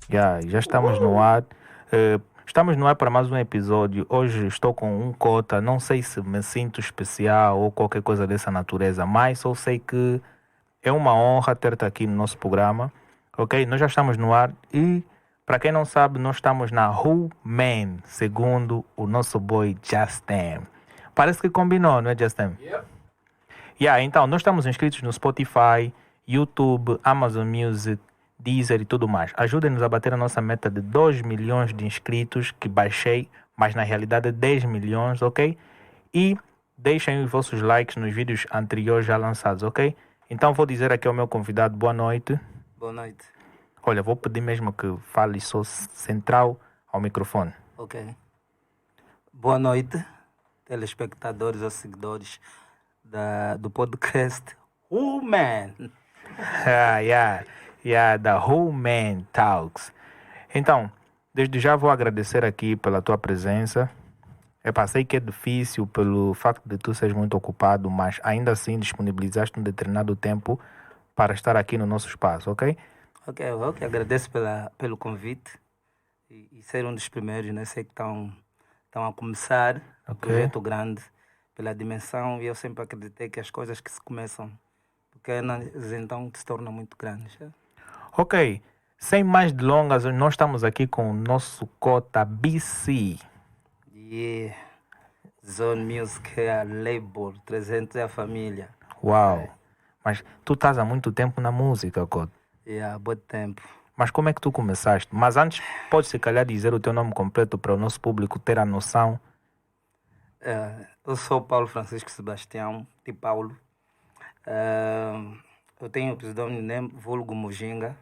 Já estamos no ar. Estamos no ar para mais um episódio. Hoje estou com um cota. Não sei se me sinto especial ou qualquer coisa dessa natureza, mas só sei que é uma honra ter-te aqui no nosso programa. Ok? Nós já estamos no ar e, para quem não sabe, nós estamos na Who Man, segundo o nosso boy Justin. Parece que combinou, não é, Justin? Yep. Então, nós estamos inscritos no Spotify, YouTube, Amazon Music, Deezer e tudo mais. Ajudem-nos a bater a nossa meta de 2 milhões de inscritos, que baixei, mas na realidade é 10 milhões, ok? E deixem os vossos likes nos vídeos anteriores já lançados, ok? Então vou dizer aqui ao meu convidado, boa noite. Boa noite. Olha, vou pedir mesmo que fale só central ao microfone. Ok. Boa noite, telespectadores ou seguidores do podcast Man. Da Whole Man Talks. Então, desde já vou agradecer aqui pela tua presença. Eu passei que é difícil pelo facto de tu seres muito ocupado, mas ainda assim disponibilizaste um determinado tempo para estar aqui no nosso espaço, ok? Ok, eu que agradeço pelo convite e ser um dos primeiros, né? Sei que estão a começar um Ok. projeto grande pela dimensão e eu sempre acreditei que as coisas que se começam pequenas então se tornam muito grandes. Ok, sem mais delongas, nós estamos aqui com o nosso cota BC. Yeah. Zone Music é a label, 300 é a família. Uau! Mas tu estás há muito tempo na música, Cota. Bom tempo. Mas como é que tu começaste? Mas antes, podes se calhar dizer o teu nome completo para o nosso público ter a noção. Eu sou Paulo Francisco Sebastião, de Paulo. Eu tenho o pseudônimo vulgo Mujinga.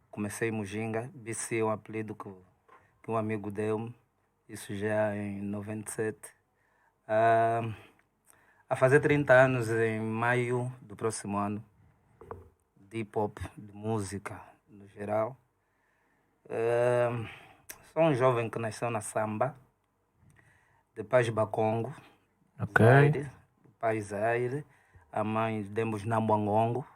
Comecei em Mujinga. BC é um apelido que um amigo deu-me. Isso já em 97. A fazer 30 anos em maio do próximo ano. De hip-hop, de música no geral. Sou um jovem que nasceu na Samba, de pais Bacongo, Ok. Zaire, pai Zaire, a mãe Demos Nambangongo.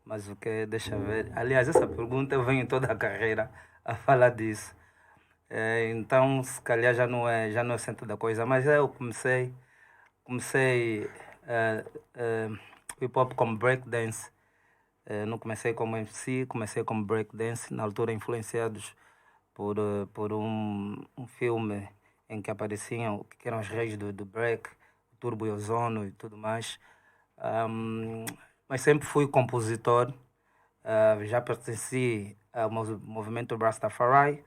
Mas o que? Deixa eu ver. Aliás, essa pergunta eu venho toda a carreira a falar disso. Então, se calhar já não é o centro da coisa, mas eu comecei hip hop como breakdance. Não comecei como MC, comecei como breakdance, na altura influenciados por um filme em que apareciam, que eram os reis do break, o Turbo e Ozono e tudo mais. Mas sempre fui compositor, já pertenci ao movimento Rastafari,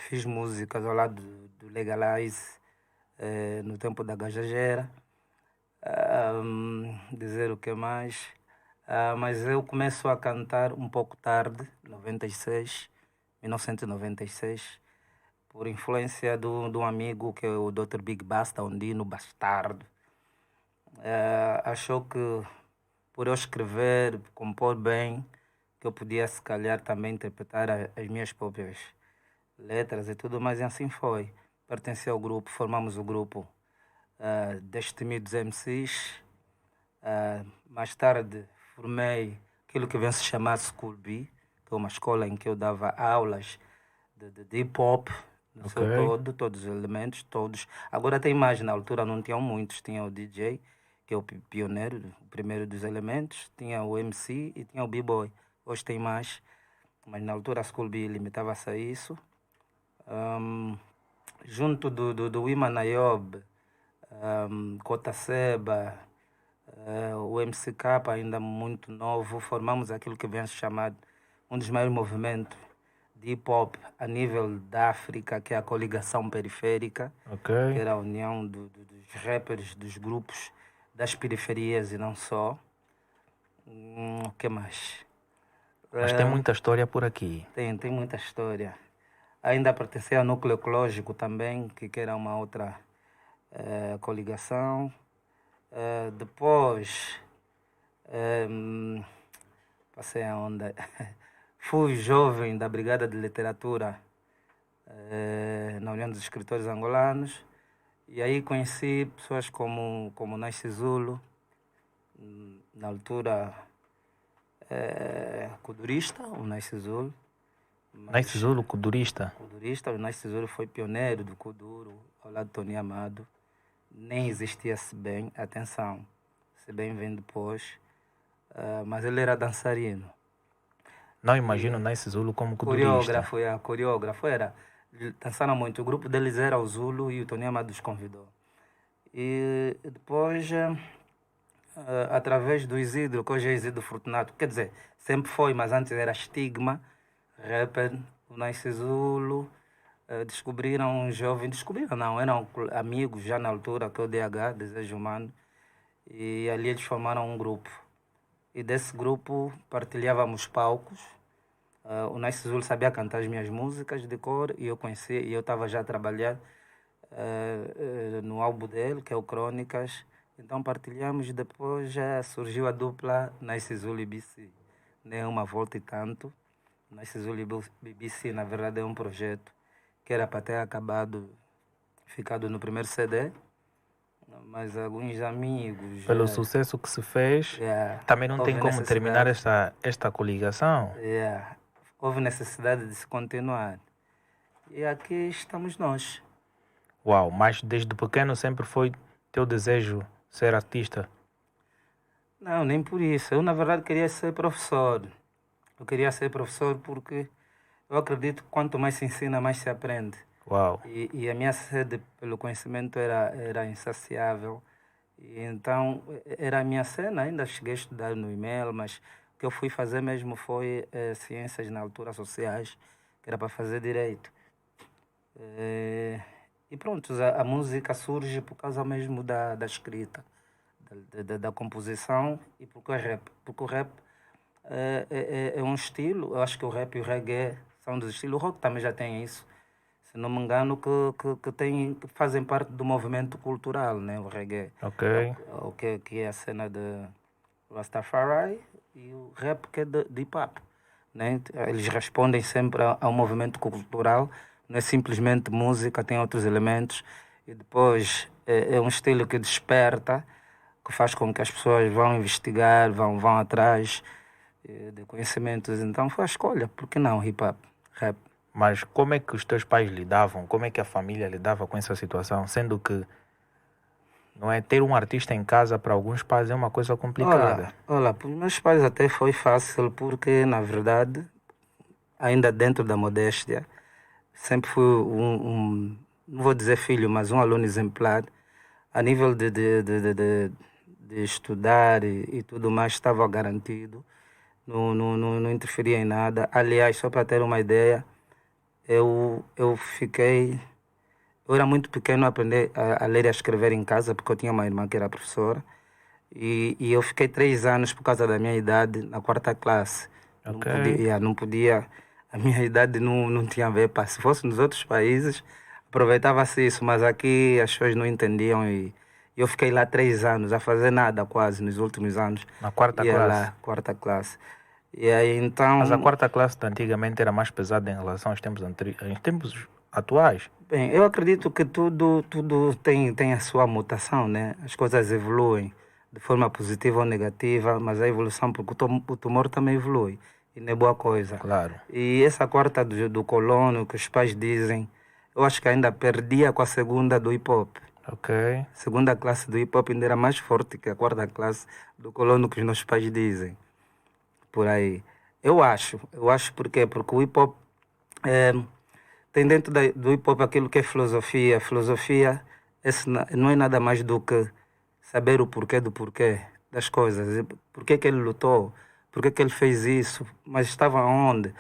fiz músicas ao lado do Legalize, no tempo da Gajajera. Dizer o que mais? Mas eu começo a cantar um pouco tarde, 1996, por influência de um amigo que é o Dr. Big Basta, Ondino Bastardo. Achou que por eu escrever, compor bem, que eu podia se calhar também interpretar as minhas próprias letras e tudo, mas assim foi. Pertenci ao grupo, formamos o grupo Destemidos MCs. Mais tarde formei aquilo que vem se chamar School B, que é uma escola em que eu dava aulas de hip-hop, no seu todo, todos os elementos, todos. Agora tem mais, na altura não tinham muitos, tinha o DJ, que é o pioneiro, o primeiro dos elementos, tinha o MC e tinha o B-Boy. Hoje tem mais, mas na altura a School B limitava-se a isso. Junto do Iman Nayob, Kota Seba, o MCK ainda muito novo, formamos aquilo que vem se chamar um dos maiores movimentos de hip-hop a nível da África, que é a coligação periférica, que era a união dos rappers, dos grupos das periferias e não só. O que mais? Mas tem muita história por aqui. Tem muita história. Ainda pertencia ao Núcleo Ecológico também, que era uma outra coligação. Depois passei a onda. Fui jovem da Brigada de Literatura na União dos Escritores Angolanos. E aí conheci pessoas como Nasce Zulu, Na altura, Kudurista, o Nice Zulu. Nice Zulu, Kudurista. Kudurista, o Nice Zulu foi pioneiro do Kuduro, ao lado de Tony Amado. Nem existia Sebem, atenção, Sebem vem depois, mas ele era dançarino. Não imagino o Nice Zulu como Kudurista. Coreógrafo era. Dançaram muito. O grupo deles era o Zulu e o Tony Amado os convidou. E depois, através do Isidro, que hoje é Isidro Fortunato, quer dizer, sempre foi, mas antes era Estigma, rapper, o Nice Zulu, descobriram um jovem, descobriram não, eram amigos já na altura, que é o DH, Desejo Humano, e ali eles formaram um grupo. E desse grupo partilhávamos palcos. O Nice Zulu sabia cantar as minhas músicas de cor e eu conhecia, e eu estava já a trabalhar no álbum dele, que é o Crônicas. Então partilhamos e depois já surgiu a dupla Nice Zulu e BC. Né? Uma volta e tanto. Nice Zulu e BC, na verdade, é um projeto que era para ter acabado, ficado no primeiro CD, mas alguns amigos... Pelo sucesso que se fez, também não tem como terminar esta coligação. Houve necessidade de se continuar. E aqui estamos nós. Uau, mas desde pequeno sempre foi teu desejo ser artista? Não, nem por isso. Eu, na verdade, queria ser professor. Eu queria ser professor porque eu acredito que quanto mais se ensina, mais se aprende. Uau. E a minha sede pelo conhecimento era insaciável. E então, era a minha cena. Ainda cheguei a estudar no e-mail, mas o que eu fui fazer mesmo foi ciências na altura sociais, que era para fazer direito. E pronto, a música surge por causa mesmo da escrita, da composição e porque é rap. Porque o rap é um estilo, eu acho que o rap e o reggae são dos estilos. O rock também já tem isso, se não me engano, que fazem parte do movimento cultural, né? O reggae. Ok. Que é a cena de Rastafari e o rap que é de hip hop. Né? Eles respondem sempre ao movimento cultural, não é simplesmente música, tem outros elementos. E depois é um estilo que desperta, que faz com que as pessoas vão investigar, vão atrás de conhecimentos. Então foi a escolha, por que não hip hop, rap? Mas como é que os teus pais lidavam? Como é que a família lidava com essa situação? Sendo que não é ter um artista em casa para alguns pais é uma coisa complicada. Olha, para os meus pais até foi fácil porque, na verdade, ainda dentro da modéstia, sempre fui não vou dizer filho, mas um aluno exemplar. A nível de estudar e tudo mais, estava garantido. Não interferia em nada. Aliás, só para ter uma ideia, eu era muito pequeno a aprender a ler e a escrever em casa, porque eu tinha uma irmã que era professora. E eu fiquei 3 anos, por causa da minha idade, na 4ª classe. Não podia, a minha idade não tinha a ver. Se fosse nos outros países, aproveitava-se isso, mas aqui as pessoas não entendiam. E eu fiquei lá 3 anos, a fazer nada quase, nos últimos anos. Na 4ª classe? Lá, 4ª classe. E aí, então... Mas a 4ª classe de antigamente era mais pesada em relação aos tempos atuais? Bem, eu acredito que tudo tem a sua mutação, né? As coisas evoluem de forma positiva ou negativa, mas a evolução, porque o tumor também evolui, e não é boa coisa. Claro. E essa 4ª do colono, que os pais dizem, eu acho que ainda perdia com a 2ª do hip-hop. Ok. 2ª classe do hip-hop ainda era mais forte que a 4ª classe do colono, que os nossos pais dizem. Por aí. Eu acho porque o hip-hop tem dentro do hip-hop aquilo que é filosofia. Filosofia não é nada mais do que saber o porquê do porquê das coisas. Por que ele lutou? Por que ele fez isso? Mas estava onde?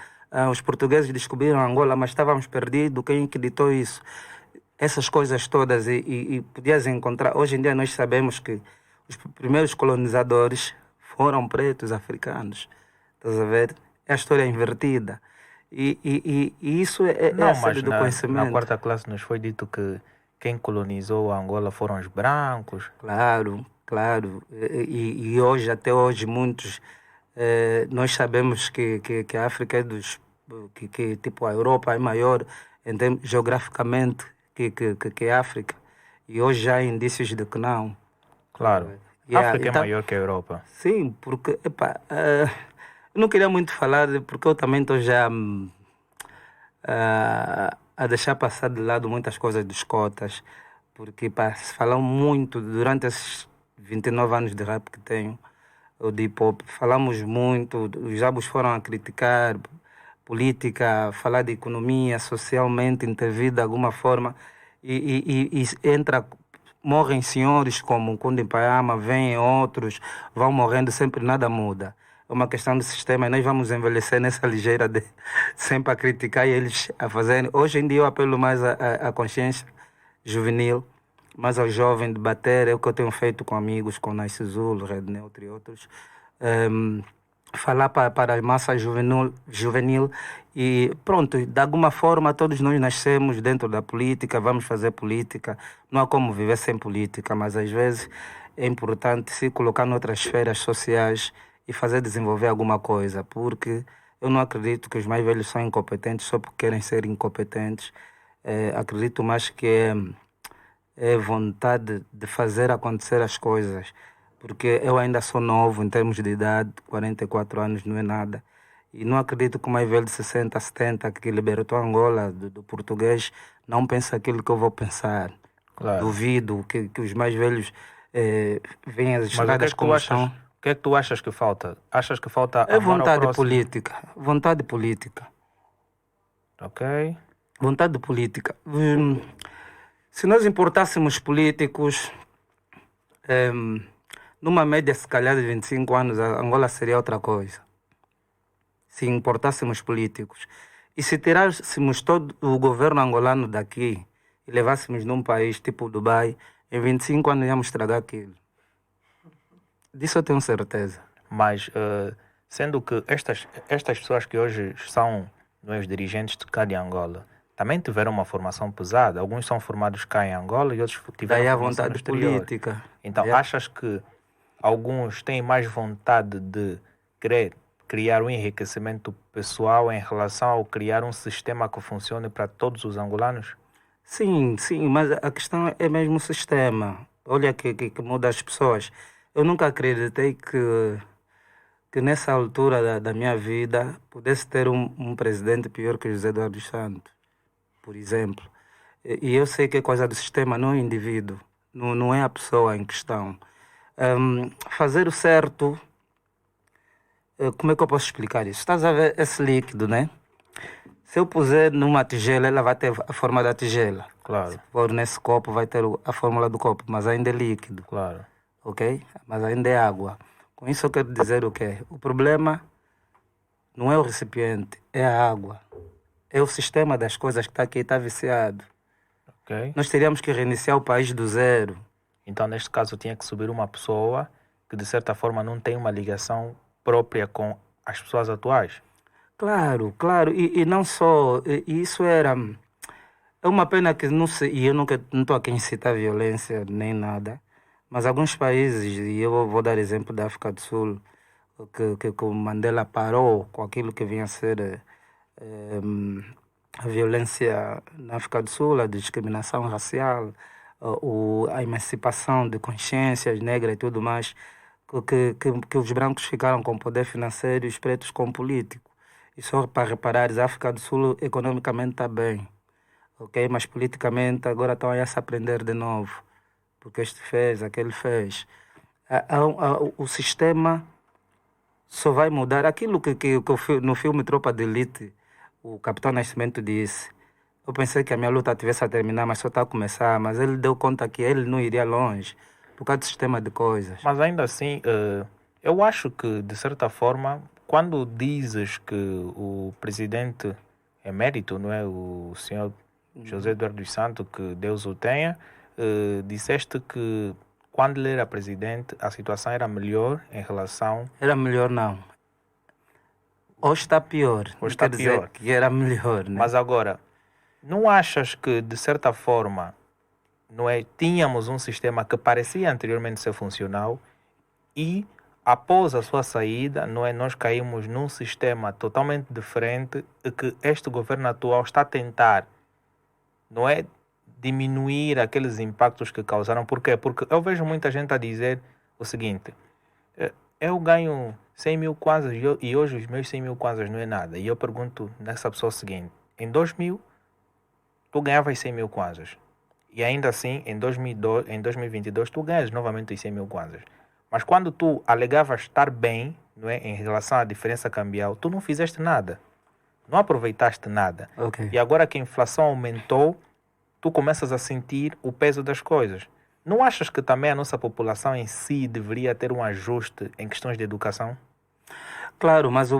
Os portugueses descobriram Angola, mas estávamos perdidos. Quem que ditou isso? Essas coisas todas. E podias encontrar... Hoje em dia nós sabemos que os primeiros colonizadores foram pretos africanos. Estás a ver? É a história invertida. E isso é a sede do conhecimento. Na 4ª classe nos foi dito que quem colonizou a Angola foram os brancos. Claro. E hoje, até hoje, muitos... nós sabemos que a África é que tipo, a Europa é maior geograficamente que a África. E hoje já há indícios de que não. Claro. Yeah, África é então, maior que a Europa. sim, porque, eu não queria muito falar, porque eu também estou já a deixar passar de lado muitas coisas dos cotas, porque se falam muito durante esses 29 anos de rap que tenho, ou de hip hop, falamos muito, os abos foram a criticar política, falar de economia, socialmente intervir de alguma forma, e entra, morrem senhores como Kunde Payama, vêm outros, vão morrendo, sempre nada muda. É uma questão do sistema e nós vamos envelhecer nessa ligeira de sempre a criticar e eles a fazerem. Hoje em dia eu apelo mais à consciência juvenil, mais ao jovem debater, é o que eu tenho feito com amigos, com Nice Zulu, Red Neutro e outros. Falar para a massa juvenil e pronto, de alguma forma todos nós nascemos dentro da política, vamos fazer política, não há como viver sem política, mas às vezes é importante se colocar noutras esferas sociais e fazer desenvolver alguma coisa, porque eu não acredito que os mais velhos são incompetentes só porque querem ser incompetentes. Acredito mais que é vontade de fazer acontecer as coisas, porque eu ainda sou novo em termos de idade, 44 anos não é nada, e não acredito que o mais velho de 60, 70 que libertou Angola do português não pensa aquilo que eu vou pensar. Claro. Duvido que os mais velhos venham as Mas o que é estradas que tu como achas? estão. O que é que tu achas que falta? Achas que falta É amor ao vontade próximo? política, vontade política, Ok. vontade política. Se nós importássemos políticos, numa média se calhar de 25 anos, a Angola seria outra coisa. Se importássemos políticos. E se tirássemos todo o governo angolano daqui e levássemos num país tipo Dubai, em 25 anos íamos estragar aquilo. Disso eu tenho certeza. Mas, sendo que estas pessoas que hoje são os dirigentes de cá de Angola, também tiveram uma formação pesada. Alguns são formados cá em Angola e outros tiveram Daí a formação no vontade exterior. política. Então, É. achas que alguns têm mais vontade de querer criar um enriquecimento pessoal em relação ao criar um sistema que funcione para todos os angolanos? Sim, sim, mas a questão é mesmo o sistema. Olha que muda as pessoas. Eu nunca acreditei que nessa altura da minha vida pudesse ter um presidente pior que José Eduardo Santos, por exemplo. E eu sei que é coisa do sistema, não o indivíduo, não é a pessoa em questão. Fazer o certo, como é que eu posso explicar isso? Estás a ver esse líquido, né? Se eu puser numa tigela, ela vai ter a forma da tigela. Claro. Se for nesse copo, vai ter a fórmula do copo, mas ainda é líquido. Claro. Ok? Mas ainda é água. Com isso eu quero dizer o quê? O problema não é o recipiente, é a água. É o sistema das coisas que está aqui, está viciado. Ok. Nós teríamos que reiniciar o país do zero. Então, neste caso, tinha que subir uma pessoa que, de certa forma, não tem uma ligação própria com as pessoas atuais. Claro, claro. E não só. E isso era. É uma pena que não sei. E eu nunca não estou aqui a incitar violência nem nada. Mas alguns países, e eu vou dar exemplo da África do Sul, que o Mandela parou com aquilo que vinha a ser a violência na África do Sul, a discriminação racial, a emancipação de consciências negras e tudo mais, que os brancos ficaram com poder financeiro e os pretos com político. E só para reparares, a África do Sul economicamente está bem, ok? Mas politicamente agora estão aí a se aprender de novo, porque este fez, aquele fez. O sistema só vai mudar. Aquilo que no filme Tropa de Elite, o Capitão Nascimento disse, eu pensei que a minha luta tivesse a terminar, mas só está a começar. Mas ele deu conta que ele não iria longe, por causa do sistema de coisas. Mas ainda assim, eu acho que, de certa forma, quando dizes que o presidente emérito, não é, o senhor José Eduardo dos Santos, que Deus o tenha, disseste que quando ele era presidente a situação era melhor em relação... Era melhor não. Hoje está pior. Hoje está Quer dizer pior. que era melhor, né? Mas agora, não achas que, de certa forma, não é, tínhamos um sistema que parecia anteriormente ser funcional e, após a sua saída, não é, nós caímos num sistema totalmente diferente e que este governo atual está a tentar, não é, diminuir aqueles impactos que causaram. Por quê? Porque eu vejo muita gente a dizer o seguinte, eu ganho 100 mil kwanzas e hoje os meus 100 mil kwanzas não é nada. E eu pergunto nessa pessoa o seguinte, em 2000 tu ganhavas 100 mil kwanzas. E ainda assim, em 2022, tu ganhas novamente os 100 mil kwanzas. Mas quando tu alegavas estar bem, não é, em relação à diferença cambial, tu não fizeste nada. Não aproveitaste nada. Ok. E agora que a inflação aumentou, tu começas a sentir o peso das coisas. Não achas que também a nossa população em si deveria ter um ajuste em questões de educação? Claro, mas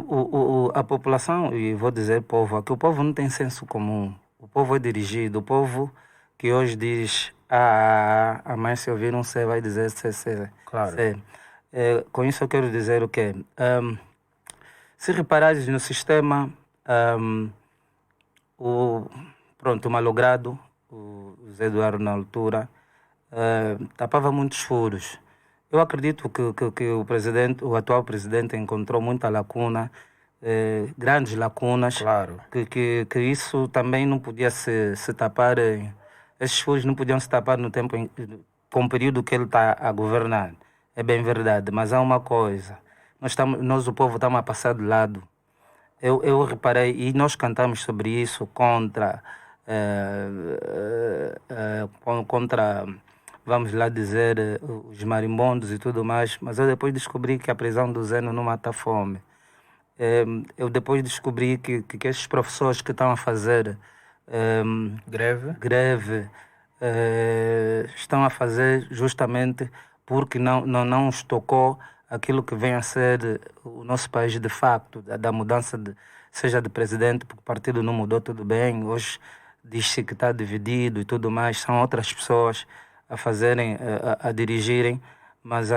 a população, e vou dizer povo, aqui o povo não tem senso comum. O povo é dirigido. O povo que hoje diz mas se ouvir um C vai dizer C. Claro. Com isso eu quero dizer o quê? Se reparares no sistema, o malogrado, o Zé Eduardo na altura, tapava muitos furos. Eu acredito que o atual presidente encontrou muita lacuna, grandes lacunas, Claro. que isso também não podia se tapar, esses furos não podiam se tapar no tempo, com o período que ele está a governar. É bem verdade, mas há uma coisa, nós o povo estamos a passar de lado. Eu reparei, e nós cantamos sobre isso contra, vamos lá dizer, os marimbondos e tudo mais, mas eu depois descobri que a prisão do Zeno não mata a fome. Eu depois descobri que esses professores que estão a fazer greve estão a fazer justamente porque não os tocou aquilo que vem a ser o nosso país de facto, da mudança, seja de presidente, porque o partido não mudou, tudo bem, hoje diz-se que está dividido e tudo mais, são outras pessoas a fazerem, a dirigirem, mas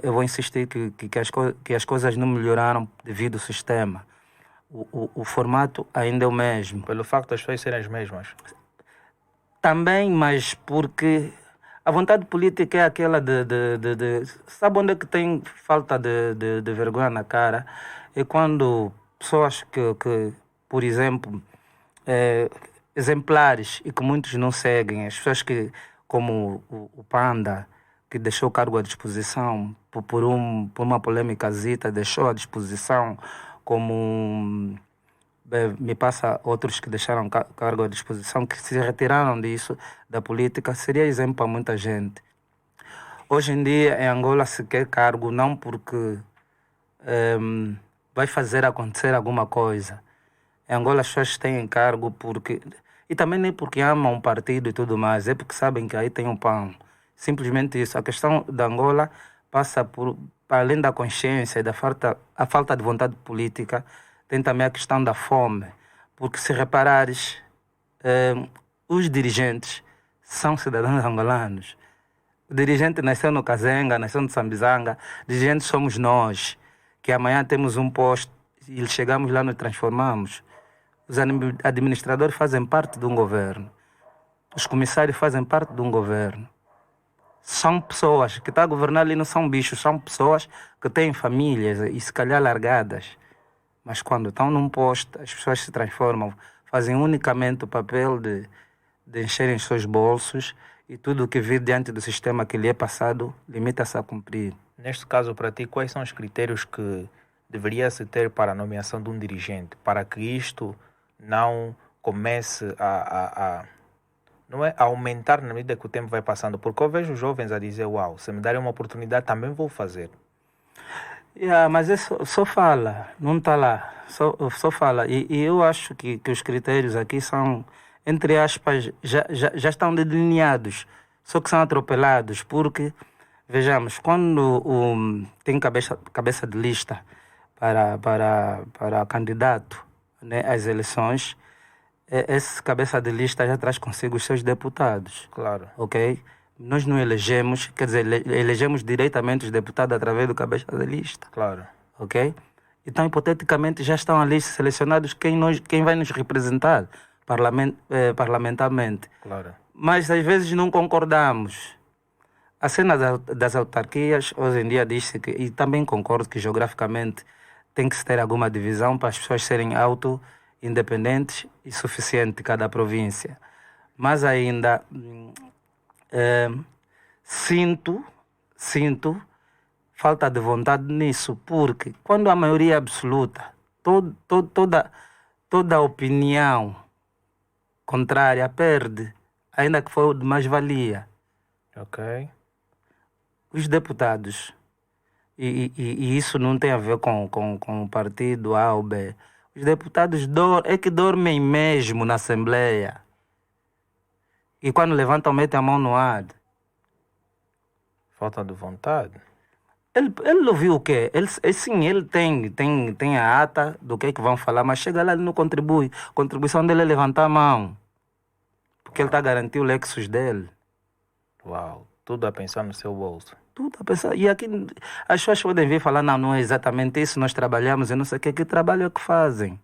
eu vou insistir que as coisas não melhoraram devido ao sistema. O formato ainda é o mesmo. Pelo facto das pessoas serem as mesmas. Também, mas porque a vontade política é aquela sabe onde é que tem falta de vergonha na cara? É quando pessoas que por exemplo, exemplares e que muitos não seguem, as pessoas que, como o Panda, que deixou o cargo à disposição por uma polêmicazita, deixou à disposição, como me passa outros que deixaram cargo à disposição, que se retiraram disso, da política, seria exemplo para muita gente. Hoje em dia, em Angola, se quer cargo não porque vai fazer acontecer alguma coisa. Em Angola, as pessoas têm cargo porque... E também nem porque amam um partido e tudo mais, é porque sabem que aí tem um pão. Simplesmente isso. A questão da Angola passa para além da consciência e a falta de vontade política, tem também a questão da fome. Porque se reparares, os dirigentes são cidadãos angolanos. O dirigente nasceu no Kazenga, nasceu no Sambizanga. Dirigentes somos nós, que amanhã temos um posto e chegamos lá e nos transformamos. Os administradores fazem parte de um governo. Os comissários fazem parte de um governo. São pessoas que estão a governar ali, não são bichos, são pessoas que têm famílias e se calhar largadas. Mas quando estão num posto, as pessoas se transformam, fazem unicamente o papel de encherem seus bolsos e tudo o que vir diante do sistema que lhe é passado limita-se a cumprir. Neste caso, para ti, quais são os critérios que deveria se ter para a nomeação de um dirigente, para que isto não comece não é, a aumentar na medida que o tempo vai passando? Porque eu vejo jovens a dizer, uau, se me darem uma oportunidade também vou fazer. Mas isso só fala, não está lá, só fala. E eu acho que os critérios aqui são, entre aspas, já estão delineados, só que são atropelados, porque, vejamos, quando tem cabeça de lista para candidato, né, às eleições, esse cabeça de lista já traz consigo os seus deputados. Claro. Ok? Nós não elegemos, quer dizer, elegemos diretamente os deputados através do cabeça de lista. Claro. Ok? Então, hipoteticamente, já estão ali selecionados quem vai nos representar parlamentarmente. Claro. Mas às vezes não concordamos. A cena das autarquias, hoje em dia diz-se que, e também concordo que geograficamente tem que se ter alguma divisão para as pessoas serem independentes e suficiente cada província. Mas ainda sinto falta de vontade nisso, porque quando a maioria é absoluta, toda opinião contrária perde, ainda que for de mais-valia. Ok. Os deputados, e isso não tem a ver com o partido A ou B, os deputados é que dormem mesmo na Assembleia. E quando levantam, metem a mão no ar. Falta de vontade. Ele ouviu o quê? Sim, ele tem a ata do que é que vão falar, mas chega lá e não contribui. A contribuição dele é levantar a mão. Porque ele está a garantir o Lexus dele. Uau, tudo a pensar no seu bolso. Tudo a pensar. E aqui as pessoas podem vir falar, não é exatamente isso, nós trabalhamos, eu não sei o que trabalho é que fazem.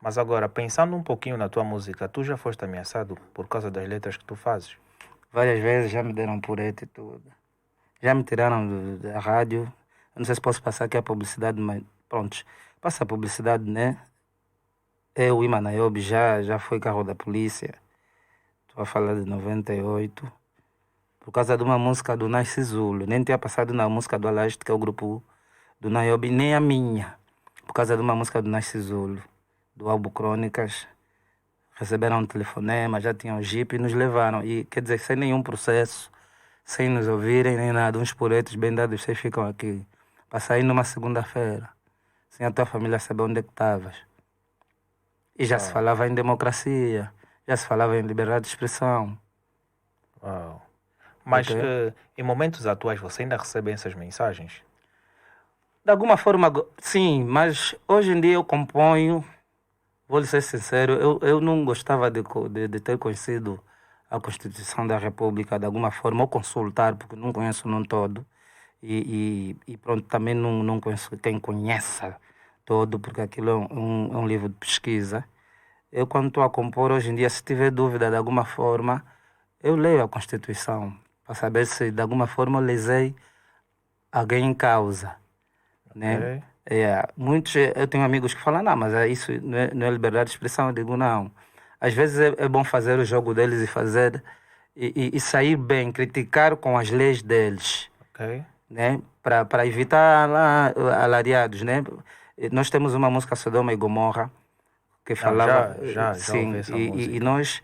Mas agora, pensando um pouquinho na tua música, tu já foste ameaçado por causa das letras que tu fazes? Várias vezes já me deram por e tudo. Já me tiraram da rádio. Eu não sei se posso passar aqui a publicidade, mas pronto. Passa a publicidade, né? Eu e Manaiobi já foi carro da polícia. Estou a falar de 98. Por causa de uma música do Nasce Zulu. Nem tinha passado na música do Alaste, que é o grupo do Naiobi, nem a minha. Por causa de uma música do Nasce Zulu, do álbum Crônicas. Receberam um telefonema, já tinham Jeep e nos levaram. E quer dizer, sem nenhum processo, sem nos ouvirem nem nada, uns puretos bem dados, vocês ficam aqui. Para sair numa segunda-feira, sem a tua família saber onde é que estavas. E já se falava em democracia, já se falava em liberdade de expressão. Uau. Mas em momentos atuais você ainda recebe essas mensagens? De alguma forma, sim, mas hoje em dia eu componho, vou lhe ser sincero, eu não gostava de ter conhecido a Constituição da República de alguma forma, ou consultar, porque não conheço num todo. E pronto, também não conheço quem conheça todo, porque aquilo é um livro de pesquisa. Eu, quando estou a compor hoje em dia, se tiver dúvida de alguma forma, eu leio a Constituição, para saber se de alguma forma eu lesei alguém em causa. Né? Muitos, eu tenho amigos que falam, não, mas isso não é liberdade de expressão. Eu digo, não. Às vezes é bom fazer o jogo deles e fazer e sair bem, criticar com as leis deles. Ok. Né? Para evitar alariados, né? Nós temos uma música Sodoma e Gomorra que falava... Já sim, ouvi essa música. E nós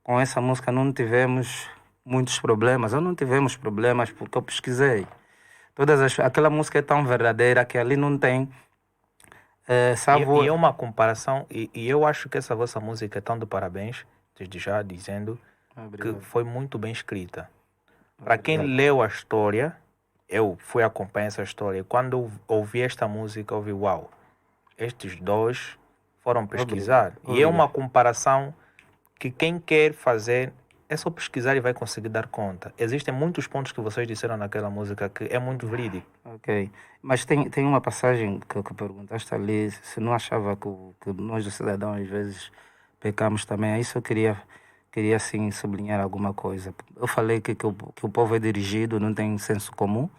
com essa música não tivemos muitos problemas. Ou não tivemos problemas porque eu pesquisei. Aquela música é tão verdadeira que ali não tem... E é uma comparação, e eu acho que essa vossa música é tão de parabéns, desde já dizendo que foi muito bem escrita. Para quem leu a história, eu fui acompanhar essa história. Quando ouvi esta música, eu vi, uau, estes dois foram pesquisar. E é uma comparação que quem quer fazer é só pesquisar e vai conseguir dar conta. Existem muitos pontos que vocês disseram naquela música que é muito verídico. Ok. Mas tem uma passagem que perguntaste ali, se não achava que nós, os cidadãos, às vezes pecamos também. A isso eu queria assim, sublinhar alguma coisa. Eu falei que o povo é dirigido, não tem senso comum.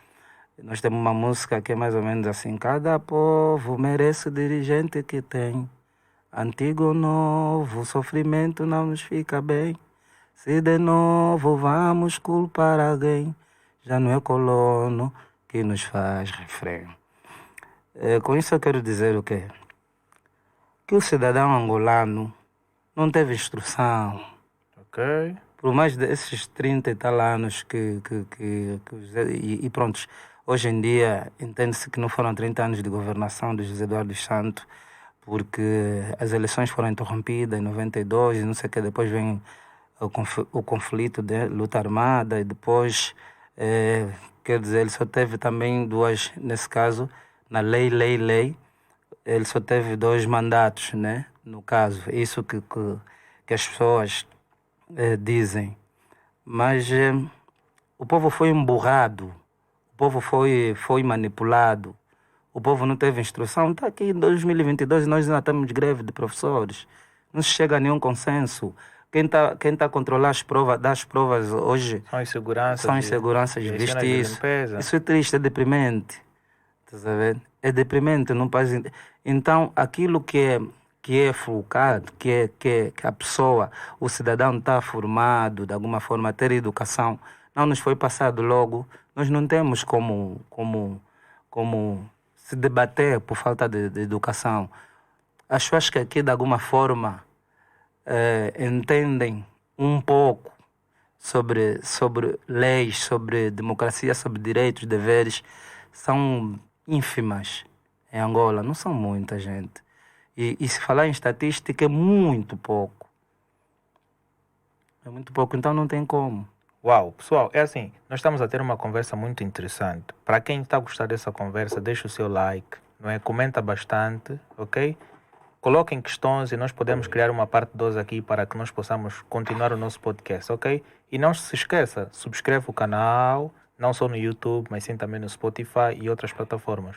Nós temos uma música que é mais ou menos assim: cada povo merece o dirigente que tem. Antigo ou novo, o sofrimento não nos fica bem. Se de novo vamos culpar alguém, já não é o colono que nos faz refém. Com isso eu quero dizer o quê? Que o cidadão angolano não teve instrução. Ok. Por mais desses 30 e tal anos e pronto, hoje em dia entende-se que não foram 30 anos de governação de José Eduardo dos Santos, porque as eleições foram interrompidas em 92 e não sei o que, depois vem o conflito de luta armada e depois, quer dizer, ele só teve também duas, nesse caso, na lei, ele só teve 2 mandatos, né? No caso, isso que as pessoas dizem. Mas o povo foi emburrado, o povo foi manipulado, o povo não teve instrução. Está aqui em 2022 e nós ainda estamos de greve de professores. Não se chega a nenhum consenso. Quem tá a controlar das provas hoje são inseguranças vestícias. Isso é triste, é deprimente. Tá sabendo? É deprimente num país. Então, aquilo que é focado, que a pessoa, o cidadão está formado, de alguma forma, ter educação, não nos foi passado logo. nós não temos como se debater por falta de educação. As pessoas que aqui, de alguma forma, entendem um pouco sobre leis, sobre democracia, sobre direitos, deveres, são ínfimas em Angola. Não são muita gente. E se falar em estatística, é muito pouco. É muito pouco, então não tem como. Uau, pessoal, é assim, nós estamos a ter uma conversa muito interessante. Para quem está a gostar dessa conversa, deixa o seu like, não é? Comenta bastante, ok? Coloquem questões e nós podemos criar uma parte 2 aqui para que nós possamos continuar o nosso podcast, ok? E não se esqueça, subscreve o canal, não só no YouTube, mas sim também no Spotify e outras plataformas.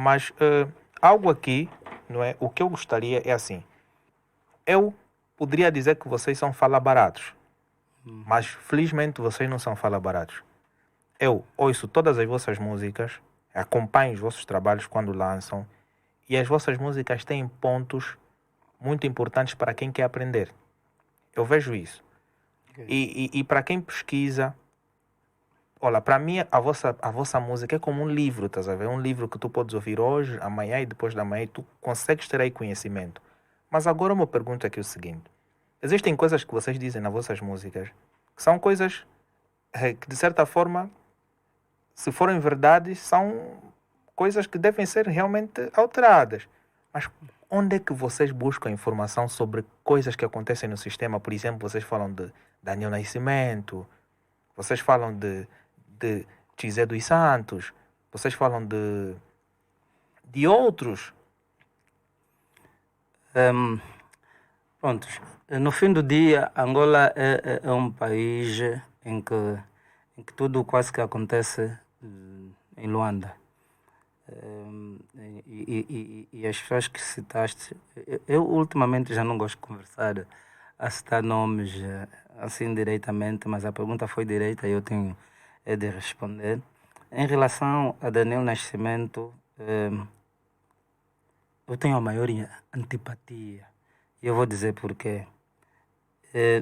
Mas algo aqui, não é? O que eu gostaria é assim, eu poderia dizer que vocês são fala-baratos, mas felizmente vocês não são fala-baratos. Eu ouço todas as vossas músicas, acompanho os vossos trabalhos quando lançam, e as vossas músicas têm pontos muito importantes para quem quer aprender. Eu vejo isso. Okay. E para quem pesquisa, olha, para mim a vossa música é como um livro, estás a ver? Um livro que tu podes ouvir hoje, amanhã e depois da manhã, e tu consegues ter aí conhecimento. Mas agora uma pergunta aqui é o seguinte. Existem coisas que vocês dizem nas vossas músicas que são coisas que, de certa forma, se forem verdades, são coisas que devem ser realmente alteradas. Mas onde é que vocês buscam informação sobre coisas que acontecem no sistema? Por exemplo, vocês falam de Daniel Nascimento, vocês falam de José dos Santos, vocês falam de outros. Pronto. No fim do dia, Angola é um país em que tudo quase que acontece em Luanda. E as pessoas que citaste, eu ultimamente já não gosto de conversar a citar nomes assim diretamente, mas a pergunta foi direita e eu tenho de responder. Em relação a Daniel Nascimento, eu tenho a maior antipatia. E eu vou dizer porquê.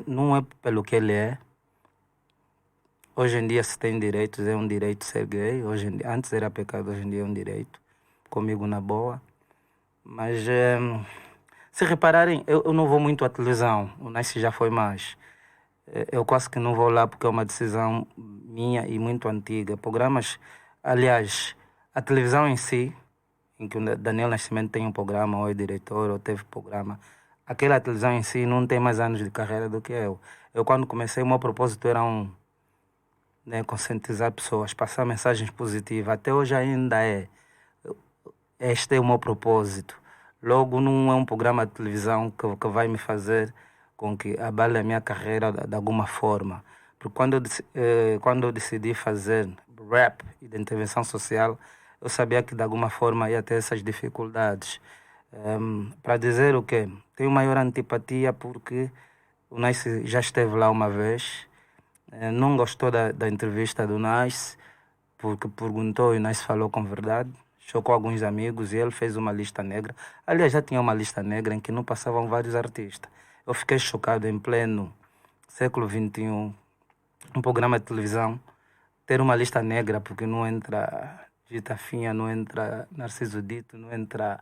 Não é pelo que ele é. Hoje em dia se tem direitos, é um direito ser gay. Antes era pecado, hoje em dia é um direito. Comigo na boa. Mas se repararem, eu não vou muito à televisão. O Nice já foi mais. Eu quase que não vou lá porque é uma decisão minha e muito antiga. Programas, aliás, a televisão em si, em que o Daniel Nascimento tem um programa, ou é diretor, ou teve programa, aquela televisão em si não tem mais anos de carreira do que eu. Eu, quando comecei, o meu propósito era conscientizar pessoas, passar mensagens positivas. Até hoje ainda é. Este é o meu propósito. Logo, não é um programa de televisão que vai me fazer com que abale a minha carreira de alguma forma. Porque quando eu decidi fazer rap e de intervenção social, eu sabia que de alguma forma ia ter essas dificuldades. Para dizer o quê? Tenho maior antipatia porque o Nice já esteve lá uma vez. Não gostou da entrevista do Nice, porque perguntou e o Nice falou com verdade. Chocou alguns amigos e ele fez uma lista negra. Aliás, já tinha uma lista negra em que não passavam vários artistas. Eu fiquei chocado em pleno século XXI, um programa de televisão, ter uma lista negra, porque não entra Gita Finha, não entra Narciso Dito, não entra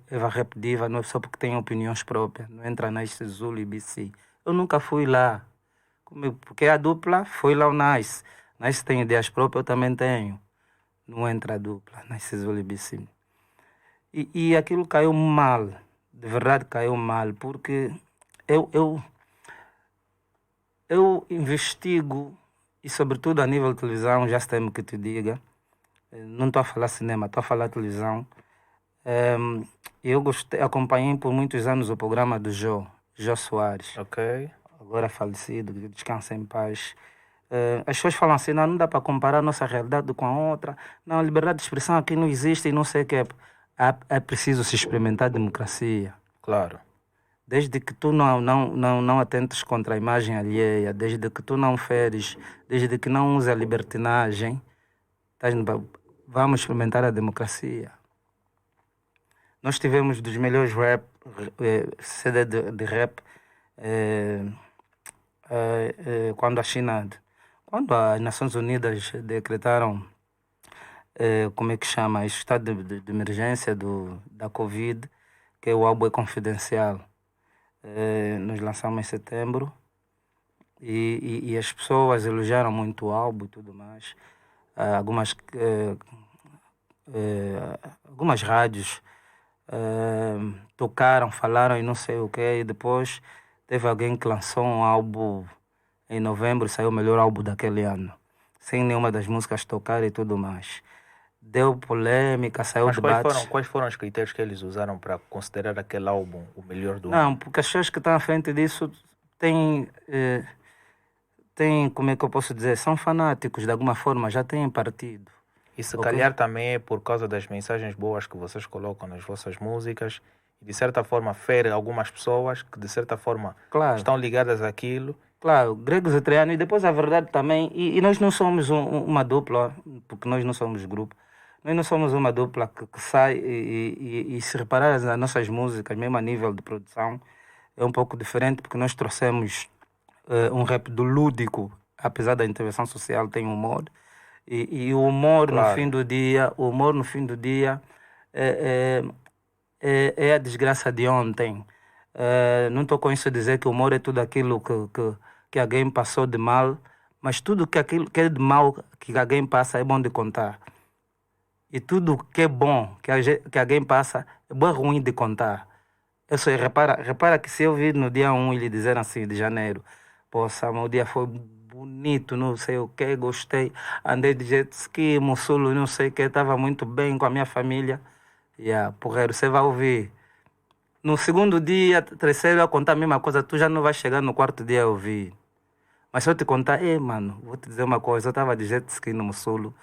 Eva Rap Diva, não é só porque tem opiniões próprias, não entra Nice Zulu e BC. Eu nunca fui lá, porque a dupla foi lá o Nice. Nice tem ideias próprias, eu também tenho. Não entra a dupla, Nice Zulu e BC. E aquilo caiu mal, de verdade caiu mal, porque eu investigo, e sobretudo a nível de televisão, já temo que te diga, não estou a falar cinema, estou a falar televisão. Eu acompanhei por muitos anos o programa do Jô Soares. Ok. Agora falecido, descansa em paz. As pessoas falam assim, não dá para comparar a nossa realidade com a outra. Não, a liberdade de expressão aqui não existe e não sei o que. É preciso se experimentar a democracia. Claro. Desde que tu não atentes contra a imagem alheia, desde que tu não feres, desde que não uses a libertinagem, vamos experimentar a democracia. Nós tivemos dos melhores CD de rap quando Quando as Nações Unidas decretaram, como é que chama, este estado de emergência da Covid, que o álbum é confidencial, nós lançamos em setembro e as pessoas elogiaram muito o álbum e tudo mais. Algumas rádios tocaram, falaram e não sei o que, e depois teve alguém que lançou um álbum em novembro, saiu o melhor álbum daquele ano, sem nenhuma das músicas tocar e tudo mais. Deu polêmica, saiu Mas debate. quais foram os critérios que eles usaram para considerar aquele álbum o melhor do ano? Não, porque as pessoas que estão à frente disso têm, como é que eu posso dizer, são fanáticos de alguma forma, já têm partido. E se Ok. calhar também é por causa das mensagens boas que vocês colocam nas vossas músicas e de certa forma fere algumas pessoas que de certa forma Claro. estão ligadas àquilo. Claro, gregos e troianos, e depois a verdade também, e nós não somos uma dupla, porque nós não somos grupo, nós não somos uma dupla que sai e se reparar as nossas músicas, mesmo a nível de produção, é um pouco diferente, porque nós trouxemos um rap do lúdico, apesar da intervenção social, tem humor, e o humor Claro. no fim do dia, o humor no fim do dia é a desgraça de ontem. Não estou com isso a dizer que o humor é tudo aquilo que alguém passou de mal, mas tudo aquilo que é de mal que alguém passa é bom de contar. E tudo que é bom que alguém passa é bom ruim de contar. Eu sei, repara que se eu vir no dia 1 ele dizer assim, de janeiro, poxa, meu dia foi bonito, não sei o que, gostei, andei de jet ski, Mussulo, não sei o que, estava muito bem com a minha família. Porreiro, você vai ouvir. No segundo dia, terceiro, eu contar a mesma coisa, tu já não vai chegar no quarto dia a ouvir. Mas se eu te contar, mano, vou te dizer uma coisa, eu estava de jet ski no Mussulo,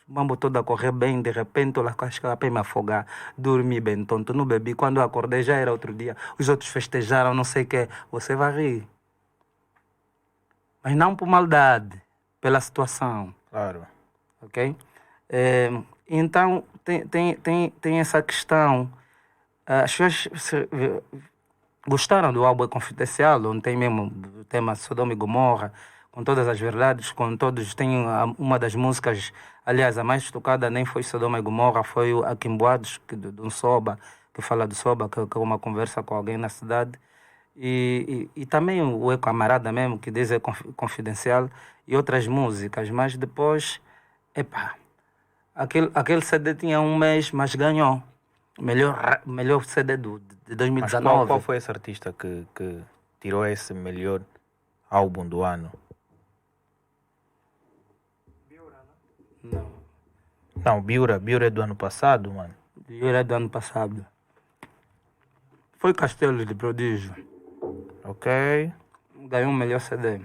o mambo todo a correr bem, de repente eu acho que eu para me afogar, dormi bem tonto, não bebi, quando eu acordei já era outro dia, os outros festejaram, não sei o que, você vai rir. Mas não por maldade, pela situação. Claro. Ok? Então, tem essa questão. As pessoas gostaram do álbum Confidencial, onde tem mesmo o tema Sodoma e Gomorra, com todas as verdades, com todos. Tem uma das músicas, aliás, a mais tocada nem foi Sodoma e Gomorra, foi o Aquimboados, de um Soba, que fala do Soba, que é uma conversa com alguém na cidade. E também o Camarada mesmo, que diz é confidencial, e outras músicas, mas depois, aquele CD tinha um mês, mas ganhou. Melhor CD de Mas 2019. qual foi esse artista que tirou esse melhor álbum do ano? Não, Biura é do ano passado, mano. Biura é do ano passado. Foi Castelo de Prodígio. Ok. Ganhou o melhor CD.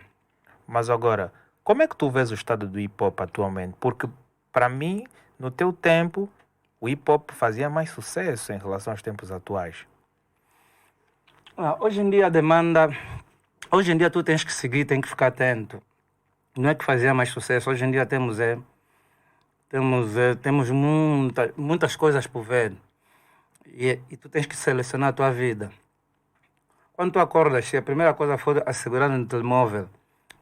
Mas agora, como é que tu vês o estado do hip hop atualmente? Porque, para mim, no teu tempo, o hip hop fazia mais sucesso em relação aos tempos atuais. Hoje em dia a demanda. Hoje em dia tu tens que seguir, tens que ficar atento. Não é que fazia mais sucesso. Hoje em dia temos muitas coisas por ver. E tu tens que selecionar a tua vida. Quando tu acordas, se a primeira coisa for assegurar no telemóvel,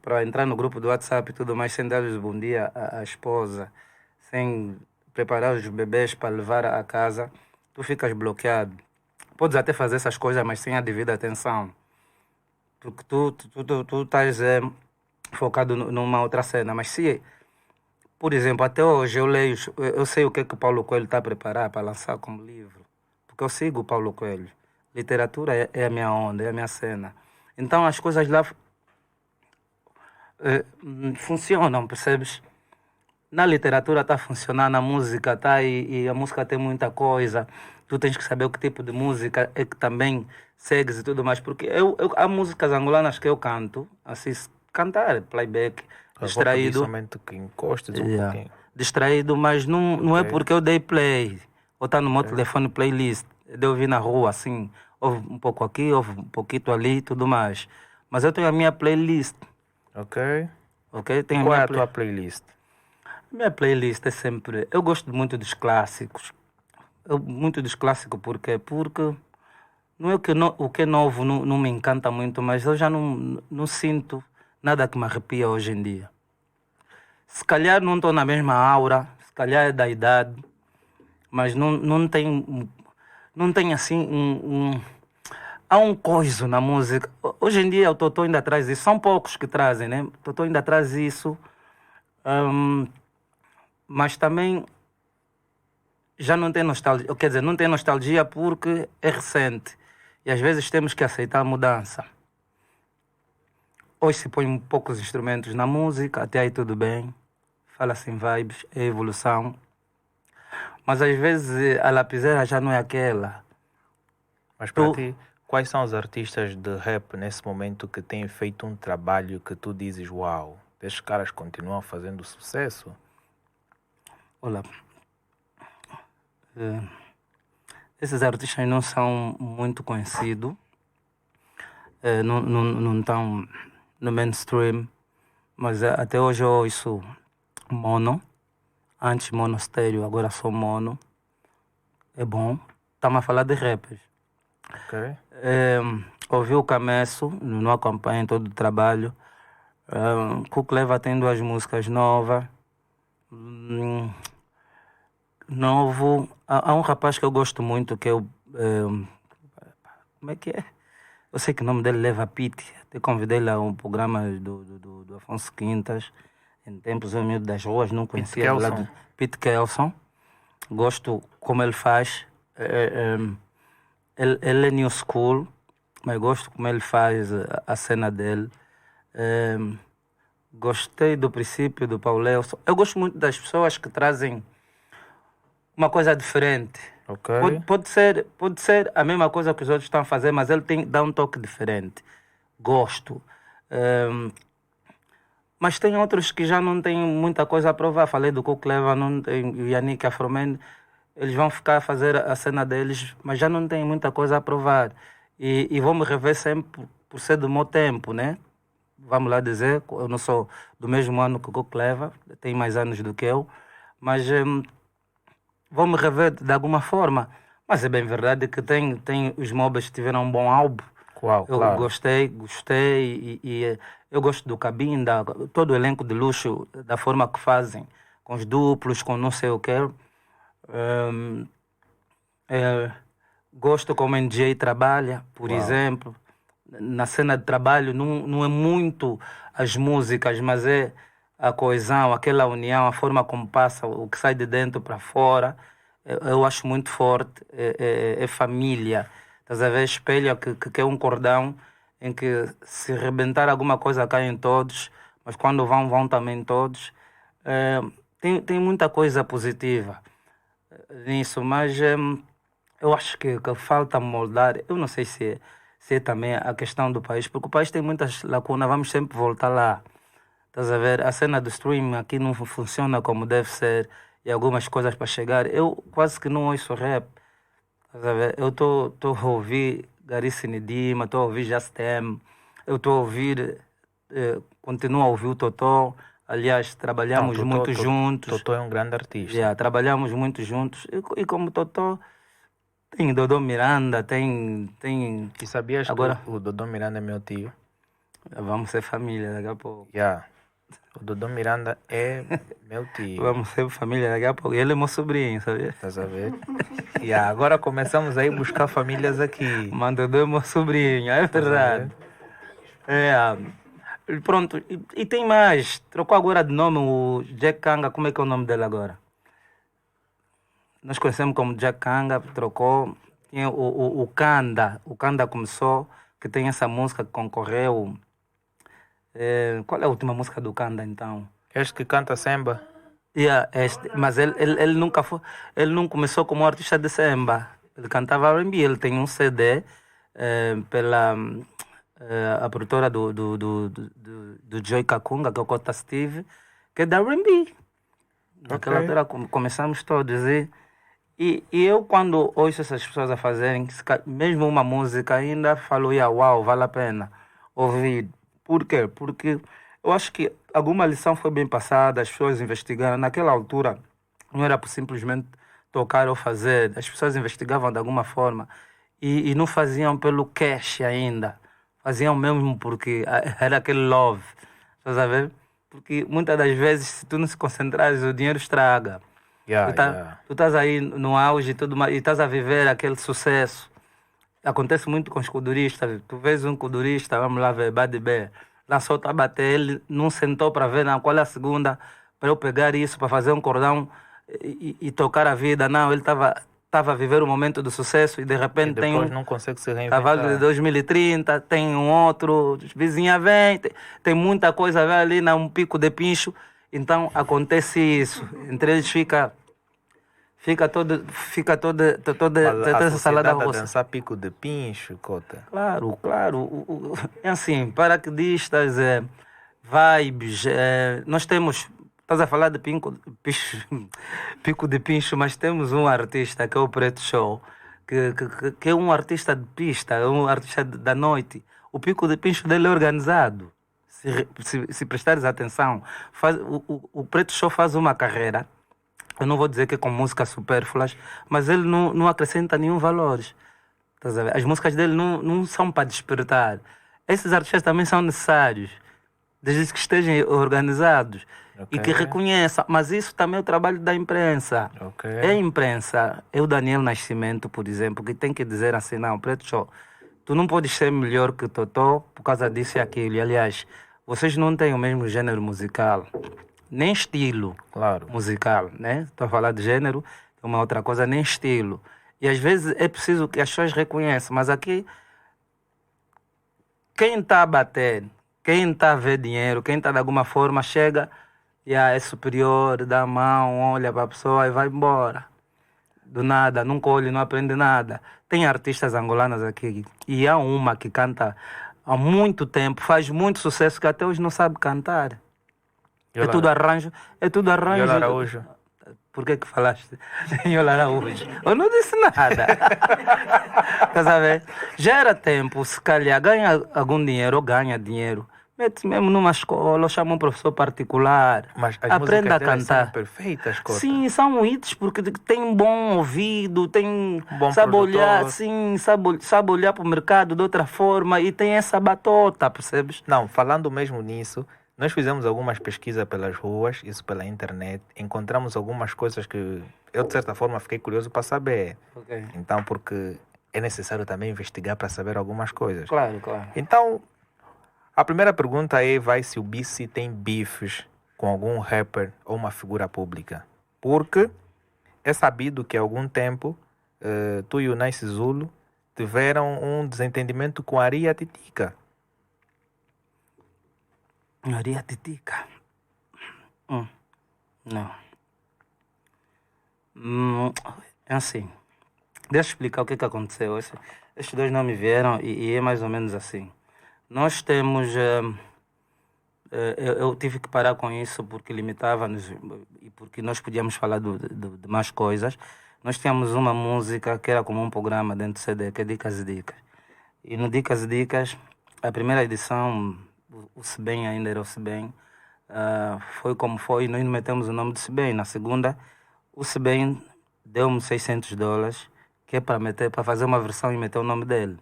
para entrar no grupo do WhatsApp e tudo mais, sem dar os bom dia à esposa, sem preparar os bebês para levar a casa, tu ficas bloqueado. Podes até fazer essas coisas, mas sem a devida atenção. Porque tu estás focado numa outra cena. Mas se, por exemplo, até hoje eu sei o que o Paulo Coelho está a preparar para lançar como livro. Porque eu sigo o Paulo Coelho. Literatura é a minha onda, é a minha cena. Então as coisas lá funcionam, percebes? Na literatura está a funcionar, na música está, e a música tem muita coisa. Tu tens que saber o que tipo de música é que também segues e tudo mais. Porque há músicas angolanas que eu canto, assim, cantar, playback, distraído. Somente que encostes um pouquinho. Distraído, mas não é porque eu dei play. Ou está no meu telefone playlist. De ouvir na rua, assim, ouve um pouco aqui, ouve um pouquinho ali e tudo mais. Mas eu tenho a minha playlist. Ok. Tenho Qual é a tua playlist? Minha playlist é sempre... Eu gosto muito dos clássicos. Muito dos clássicos porque não é o que é novo não me encanta muito, mas eu já não sinto nada que me arrepia hoje em dia. Se calhar não estou na mesma aura, se calhar é da idade, mas não tem assim há um coiso na música. Hoje em dia o Totó ainda traz isso, são poucos que trazem, né? O Totó ainda traz isso, mas também já não tem nostalgia, quer dizer, não tem nostalgia porque é recente e às vezes temos que aceitar a mudança. Hoje se põe poucos instrumentos na música, até aí tudo bem, fala-se em vibes, é evolução, mas às vezes a lapiseira já não é aquela. Mas para ti, quais são os artistas de rap nesse momento que têm feito um trabalho que tu dizes, uau, estes caras continuam fazendo sucesso? Olha, esses artistas não são muito conhecidos, não estão no mainstream, mas até hoje eu ouço mono, antes mono estéreo, agora só mono, é bom. Estamos a falar de rappers. Ok. Ouvi o Camesso, não acompanho todo o trabalho. Kukleva tem 2 músicas novas. Novo. Há um rapaz que eu gosto muito, que é o. Como é que é? Eu sei que o nome dele leva Pete. Até convidei lá um programa do Afonso Quintas, em tempos eu miúdo das ruas, não conhecia. Pete Kelson. Gosto como ele faz. Ele é new school, mas gosto como ele faz a cena dele. Gostei do princípio do Paulelson. Eu gosto muito das pessoas que trazem uma coisa diferente. Ok. Pode ser a mesma coisa que os outros estão a fazer, mas ele dá um toque diferente. Gosto. Mas tem outros que já não têm muita coisa a provar. Falei do Kukleva, o Yannick Afroman. Eles vão ficar a fazer a cena deles, mas já não têm muita coisa a provar. E vou me rever sempre por ser do meu tempo, né? Vamos lá dizer, eu não sou do mesmo ano que o Kukleva, tem mais anos do que eu, mas vou me rever de alguma forma. Mas é bem verdade que tem os Mobas que tiveram um bom álbum. Uau, Eu claro. gostei e eu gosto do Cabinda, todo o elenco de luxo, da forma que fazem, com os duplos, com não sei o quê. Gosto como NJ trabalha, por exemplo. Na cena de trabalho não é muito as músicas, mas é a coesão, aquela união, a forma como passa, o que sai de dentro para fora. Eu acho muito forte. É família. Estás a ver? Espelho que é um cordão em que se rebentar alguma coisa caem todos, mas quando vão também todos. Tem muita coisa positiva nisso, mas eu acho que falta moldar. Eu não sei se é também a questão do país, porque o país tem muitas lacunas, vamos sempre voltar lá. Estás a ver? A cena do streaming aqui não funciona como deve ser e algumas coisas para chegar. Eu quase que não ouço rap. Estás a ver? Eu estou a ouvir Garici Nidima, estou a ouvir Jastem, eu estou a ouvir, continuo a ouvir o Totó. Aliás, trabalhamos muito juntos. Totó é um grande artista. Trabalhamos muito juntos. E como Totó, tem Dodô Miranda, tem... E sabias agora que o Dodô Miranda é meu tio? Vamos ser família daqui a pouco. O Dodô Miranda é meu tio. Vamos ser família daqui a pouco. Ele é meu sobrinho, sabia? Estás a ver? Agora começamos a ir buscar famílias aqui. Mas Dodô é meu sobrinho, é verdade. Pronto, e tem mais. Trocou agora de nome o Jack Kanga. Como é que é o nome dele agora? Nós conhecemos como Jack Kanga, trocou. Tinha o Kanda. O Kanda começou, que tem essa música que concorreu. Qual é a última música do Kanda, então? Este que canta samba? Mas ele nunca foi. Ele não começou como artista de samba. Ele cantava R&B. Ele tem um CD pela a produtora do Joy Kakunga, que é o Kota Steve, que é da R&B. Naquela altura começamos todos. E eu, quando ouço essas pessoas a fazerem, mesmo uma música, ainda falo, uau, vale a pena ouvir. Por quê? Porque eu acho que alguma lição foi bem passada, as pessoas investigaram. Naquela altura, não era por simplesmente tocar ou fazer. As pessoas investigavam de alguma forma e não faziam pelo cash ainda. Faziam mesmo porque era aquele love. Estás a ver? porque muitas das vezes, se tu não se concentrares, o dinheiro estraga. Tu estás aí no auge e tudo mais, e estás a viver aquele sucesso. Acontece muito com os kuduristas. Tu vês um kudurista, vamos lá ver, Bad B, lançou o bater, ele não sentou para ver não, qual é a segunda, para eu pegar isso, para fazer um cordão e tocar a vida. Não, ele estava a viver o momento do sucesso e de repente E tem depois um não consegue se reinventar. cavalo de 2030, tem um outro, vizinha vem, tem muita coisa vem ali, um pico de pincho. Então acontece isso. Entre eles toda essa salada a russa. dançar pico de pincho, cota. Claro, claro. É assim, paraquedistas, vibes. Nós temos. Estás a falar de pico de pincho, mas temos um artista que é o Preto Show, que é um artista de pista, é um artista da noite. O pico de pincho dele é organizado. Se prestares atenção, o Preto Show faz uma carreira. Eu não vou dizer que é com músicas supérfluas, mas ele não acrescenta nenhum valor. Estás a ver? As músicas dele não são para despertar. Esses artistas também são necessários, desde que estejam organizados e que reconheçam. Mas isso também é o trabalho da imprensa. É a imprensa. É o Daniel Nascimento, por exemplo, que tem que dizer assim, não, Preto Show, tu não podes ser melhor que Totó por causa disso e aquilo. E, aliás, vocês não têm o mesmo gênero musical, nem estilo musical, né? Estou a falar de gênero, é uma outra coisa, nem estilo. E às vezes é preciso que as pessoas reconheçam, mas aqui, quem está a bater, quem está a ver dinheiro, quem está de alguma forma, chega e é superior, dá a mão, olha para a pessoa e vai embora. Do nada, nunca olha, não aprende nada. Tem artistas angolanas aqui, e há uma que canta há muito tempo, faz muito sucesso, que até hoje não sabe cantar. É tudo arranjo. Yola Araújo. Por que falaste em Yola Araújo? Eu não disse nada. Estás a ver? Já era tempo, se calhar, ganha algum dinheiro ou ganha dinheiro. Mete-se mesmo numa escola, ou chama um professor particular. Mas as aprenda a cantar. São perfeitas, Cota. Sim, são hits porque tem um bom ouvido, tem bom sabe produtor. olhar, sim, sabe olhar para o mercado de outra forma e tem essa batota, percebes? Não, falando mesmo nisso, nós fizemos algumas pesquisas pelas ruas, isso pela internet, encontramos algumas coisas que eu, de certa forma, fiquei curioso para saber. Então, porque é necessário também investigar para saber algumas coisas. Claro, claro. Então, a primeira pergunta vai se o BC tem bifes com algum rapper ou uma figura pública. Porque é sabido que há algum tempo tu e o Nice Zulu tiveram um desentendimento com a Aria Titica. Aria Titica? Não. É assim. Deixa eu explicar o que aconteceu. Estes dois não me vieram e é mais ou menos assim. Nós temos... eu tive que parar com isso porque limitava-nos e porque nós podíamos falar de mais coisas. Nós tínhamos uma música que era como um programa dentro do CD, que é Dicas e Dicas. E no Dicas e Dicas, a primeira edição, o Sebem ainda era o Sebem, foi como foi, nós metemos o nome do Sebem. Na segunda, o Sebem deu-me $600, que é para fazer uma versão e meter o nome dele.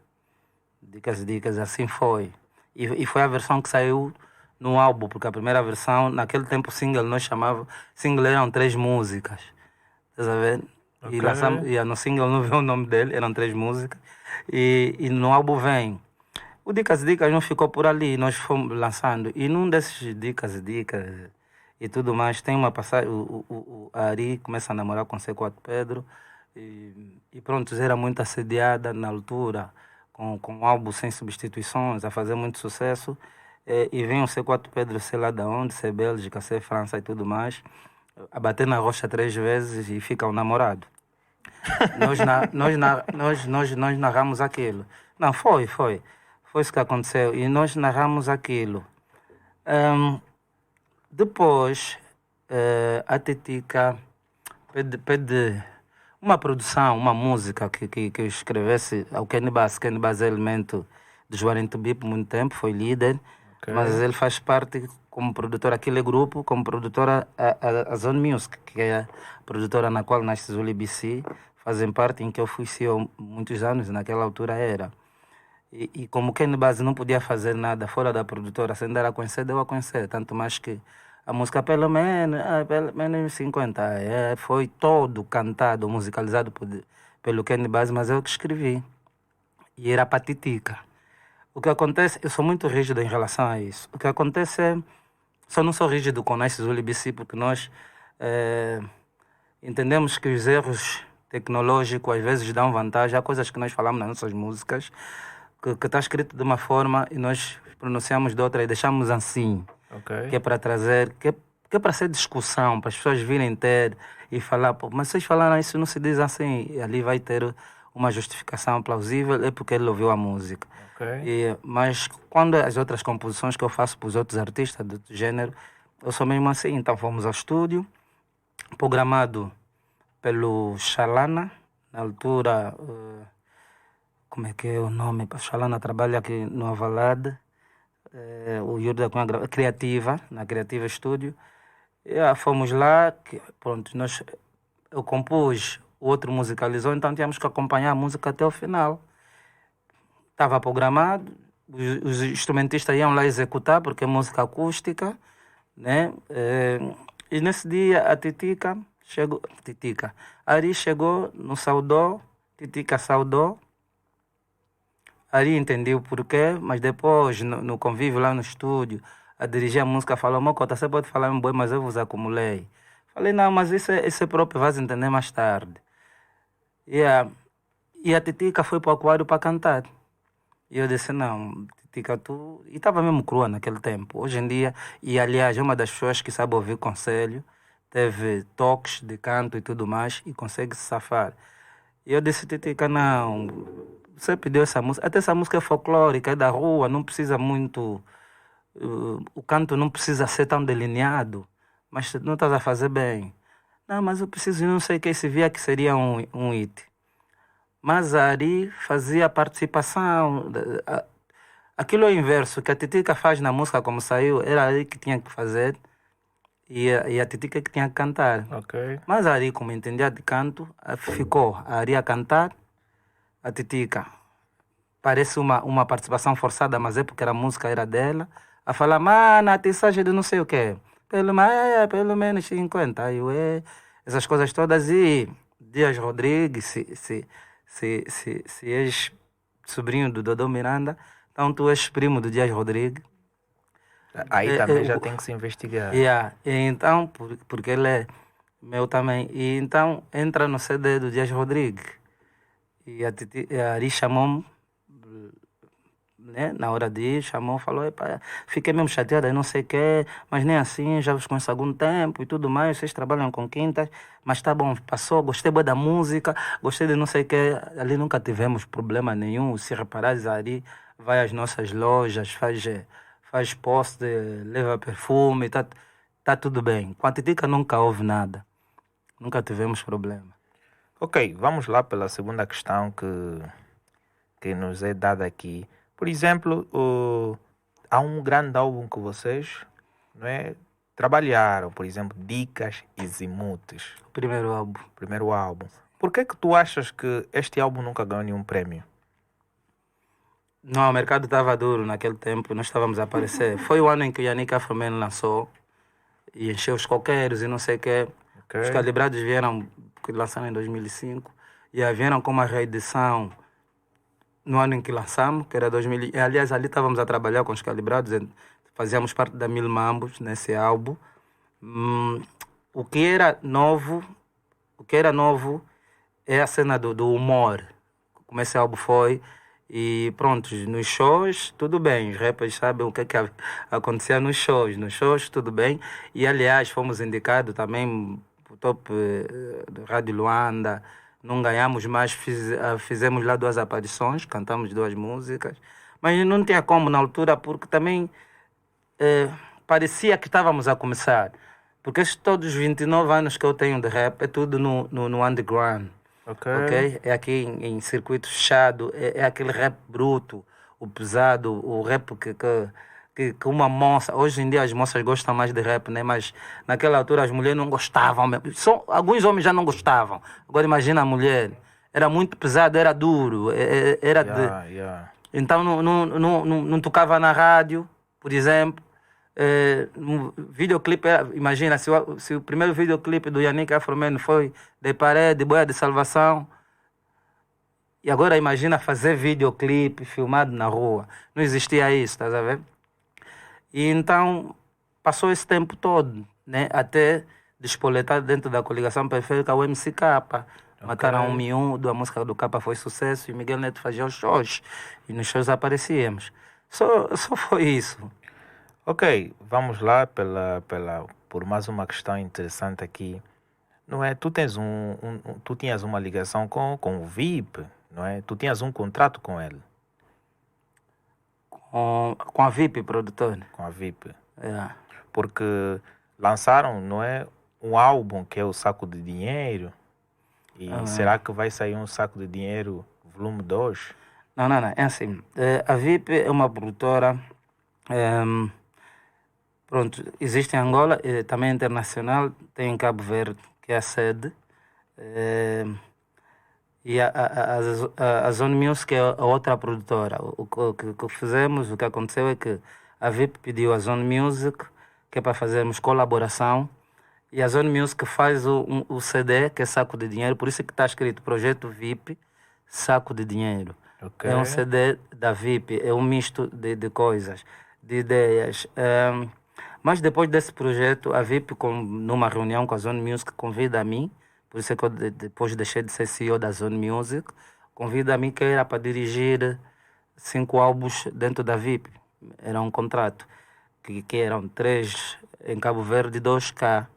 Dicas e Dicas, assim foi. E foi a versão que saiu no álbum, porque a primeira versão, naquele tempo single, nós chamávamos... Single eram 3 músicas. Estás a ver? E lançamos, no single não veio o nome dele, eram 3 músicas. E no álbum vem. O Dicas e Dicas não ficou por ali, nós fomos lançando. E num desses Dicas e Dicas e tudo mais, tem uma passagem... O Ari começa a namorar com o C4 Pedro. E pronto, era muito assediada na altura, com um álbum sem substituições, a fazer muito sucesso. E vem o C4 Pedro, sei lá de onde, ser Bélgica, ser França e tudo mais, a bater na rocha 3 vezes e fica o namorado. Nós narramos aquilo. Não, foi isso que aconteceu. E nós narramos aquilo. Depois, a Titica pede uma produção, uma música que eu escrevesse ao Kenny Bass. Kenny Bass é elemento do Juarez Tubi por muito tempo, foi líder. Mas ele faz parte como produtor, aquele grupo, como produtora a Zone Music, que é a produtora na qual Nice Zulu e BC fazem parte, em que eu fui CEO muitos anos, naquela altura era. E como Kenny Base não podia fazer nada fora da produtora, sem dar a conhecer, deu a conhecer. Tanto mais que a música pelo menos 50, foi todo cantado, musicalizado pelo Kenny Base, mas eu que escrevi. E era para Titica. O que acontece, eu sou muito rígido em relação a isso. O que acontece é, só não sou rígido com Nice Zulu BC, porque nós entendemos que os erros tecnológicos às vezes dão vantagem. Há coisas que nós falamos nas nossas músicas que está escrito de uma forma e nós pronunciamos de outra e deixamos assim. Ok. Que é para trazer, que é para ser discussão, para as pessoas virem ter e falar, pô, mas vocês falaram isso, não se diz assim, e ali vai ter uma justificação plausível, é porque ele ouviu a música. Ok. Mas quando as outras composições que eu faço para os outros artistas do gênero, eu sou mesmo assim. Então fomos ao estúdio, programado pelo Xalana, na altura, como é que é o nome? Xalana trabalha aqui no Avalade, o Yuri da Cunha Criativa, na Criativa Estúdio. Fomos lá, pronto, eu compus, o outro musicalizou, então tínhamos que acompanhar a música até o final. Estava programado, os instrumentistas iam lá executar, porque é música acústica, né? E nesse dia a Titica chegou, Ari chegou no saudou, Titica saudou, Ari entendeu o porquê, mas depois, no convívio lá no estúdio, a dirigir a música falou, Mocota, você pode falar bem, mas eu vos acumulei. Falei, não, mas isso é próprio, vais entender mais tarde. E a Titica foi para o aquário para cantar. E eu disse, não, Titica, tu... E estava mesmo crua naquele tempo. Hoje em dia, e aliás, é uma das pessoas que sabe ouvir conselho, teve toques de canto e tudo mais, e consegue se safar. E eu disse, Titica, não, você pediu essa música, até essa música é folclórica, é da rua, não precisa muito... o canto não precisa ser tão delineado, mas não estás a fazer bem. Não, mas eu preciso, não sei o que, se via que seria um hit. Mas a Ari fazia participação. Aquilo é o inverso, que a Titica faz na música como saiu, era a Ari que tinha que fazer e a Titica que tinha que cantar. Ok. Mas a Ari, como entendia de canto, ficou a Ari a cantar, a Titica. Parece uma participação forçada, mas é porque a música era dela. A falar, mano, a tissagem de não sei o quê. Pelo menos 50. Essas coisas todas. E Dias Rodrigues, se és sobrinho do Dodô Miranda, então tu és primo do Dias Rodrigues. Aí também já tem que se investigar. Então, porque ele é meu também. E então entra no CD do Dias Rodrigues. E a Ari chamou-me, né? Na hora de ir, chamou, falou, fiquei mesmo chateada, eu não sei o quê, mas nem assim, já vos conheço há algum tempo e tudo mais, vocês trabalham com quintas, mas tá bom, passou, gostei bem da música, gostei de não sei o quê, ali nunca tivemos problema nenhum, se reparares ali, vai às nossas lojas, faz post, leva perfume, tá tudo bem. Com a Titica nunca houve nada, nunca tivemos problema. Ok, vamos lá pela segunda questão que nos é dada aqui. Por exemplo, há um grande álbum que vocês, não é, trabalharam, por exemplo, Dicas e Zimutes. Primeiro álbum. Primeiro álbum. Por que tu achas que este álbum nunca ganhou nenhum prémio? Não, o mercado estava duro naquele tempo, nós estávamos a aparecer. Foi o ano em que o Yannick Afroman lançou e encheu os coqueiros e não sei o quê. Okay. Os Calibrados vieram, que lançaram em 2005, e vieram com uma reedição no ano em que lançamos, que era 2000. Aliás, ali estávamos a trabalhar com os Calibrados, fazíamos parte da Mil Mambos nesse álbum. O que era novo é a cena do humor, como esse álbum foi. E pronto, nos shows, tudo bem, os rappers sabem o que acontecia nos shows, tudo bem. E aliás, fomos indicados também para o top do Rádio Luanda. Não ganhamos mais, fizemos lá 2 aparições, cantamos 2 músicas. Mas não tinha como na altura, porque também parecia que estávamos a começar. Porque todos os 29 anos que eu tenho de rap é tudo no underground. Okay? É aqui em circuito fechado, é aquele rap bruto, o pesado, o rap que uma moça... Hoje em dia as moças gostam mais de rap, né? Mas naquela altura as mulheres não gostavam mesmo. Alguns homens já não gostavam. Agora imagina a mulher. Era muito pesado, era duro. Então não tocava na rádio, por exemplo. Um videoclipe, imagina, se o primeiro videoclipe do Yannick Afroman foi de Parede, Boia de Salvação, e agora imagina fazer videoclipe filmado na rua. Não existia isso, estás a ver? E então passou esse tempo todo, né? Até despoletar dentro da coligação periférica o MCK. Mataram um miúdo, a música do Capa foi sucesso e Miguel Neto fazia os shows. E nos shows aparecíamos. Só foi isso. Ok, vamos lá por mais uma questão interessante aqui. Não é? Tu tinhas uma ligação com o VIP, não é? Tu tinhas um contrato com ele. Com a VIP, produtor. Com a VIP. É. Porque lançaram, não é? Um álbum que é o Saco de Dinheiro. E será que vai sair um Saco de Dinheiro volume 2? Não. É assim. A VIP é uma produtora. Pronto, existe em Angola, também é internacional, tem em Cabo Verde, que é a sede. E a Zone Music é a outra produtora. O que fizemos, o que aconteceu é que a VIP pediu a Zone Music, que é para fazermos colaboração, e a Zone Music faz o CD, que é Saco de Dinheiro, por isso é que está escrito Projeto VIP, Saco de Dinheiro. Okay. É um CD da VIP, é um misto de coisas, de ideias. Mas depois desse projeto, a VIP, numa reunião com a Zone Music, convida a mim, por isso é que eu depois deixei de ser CEO da Zone Music, convida a mim que era para dirigir 5 álbuns dentro da VIP. Era um contrato, que eram 3 em Cabo Verde e 2 cá.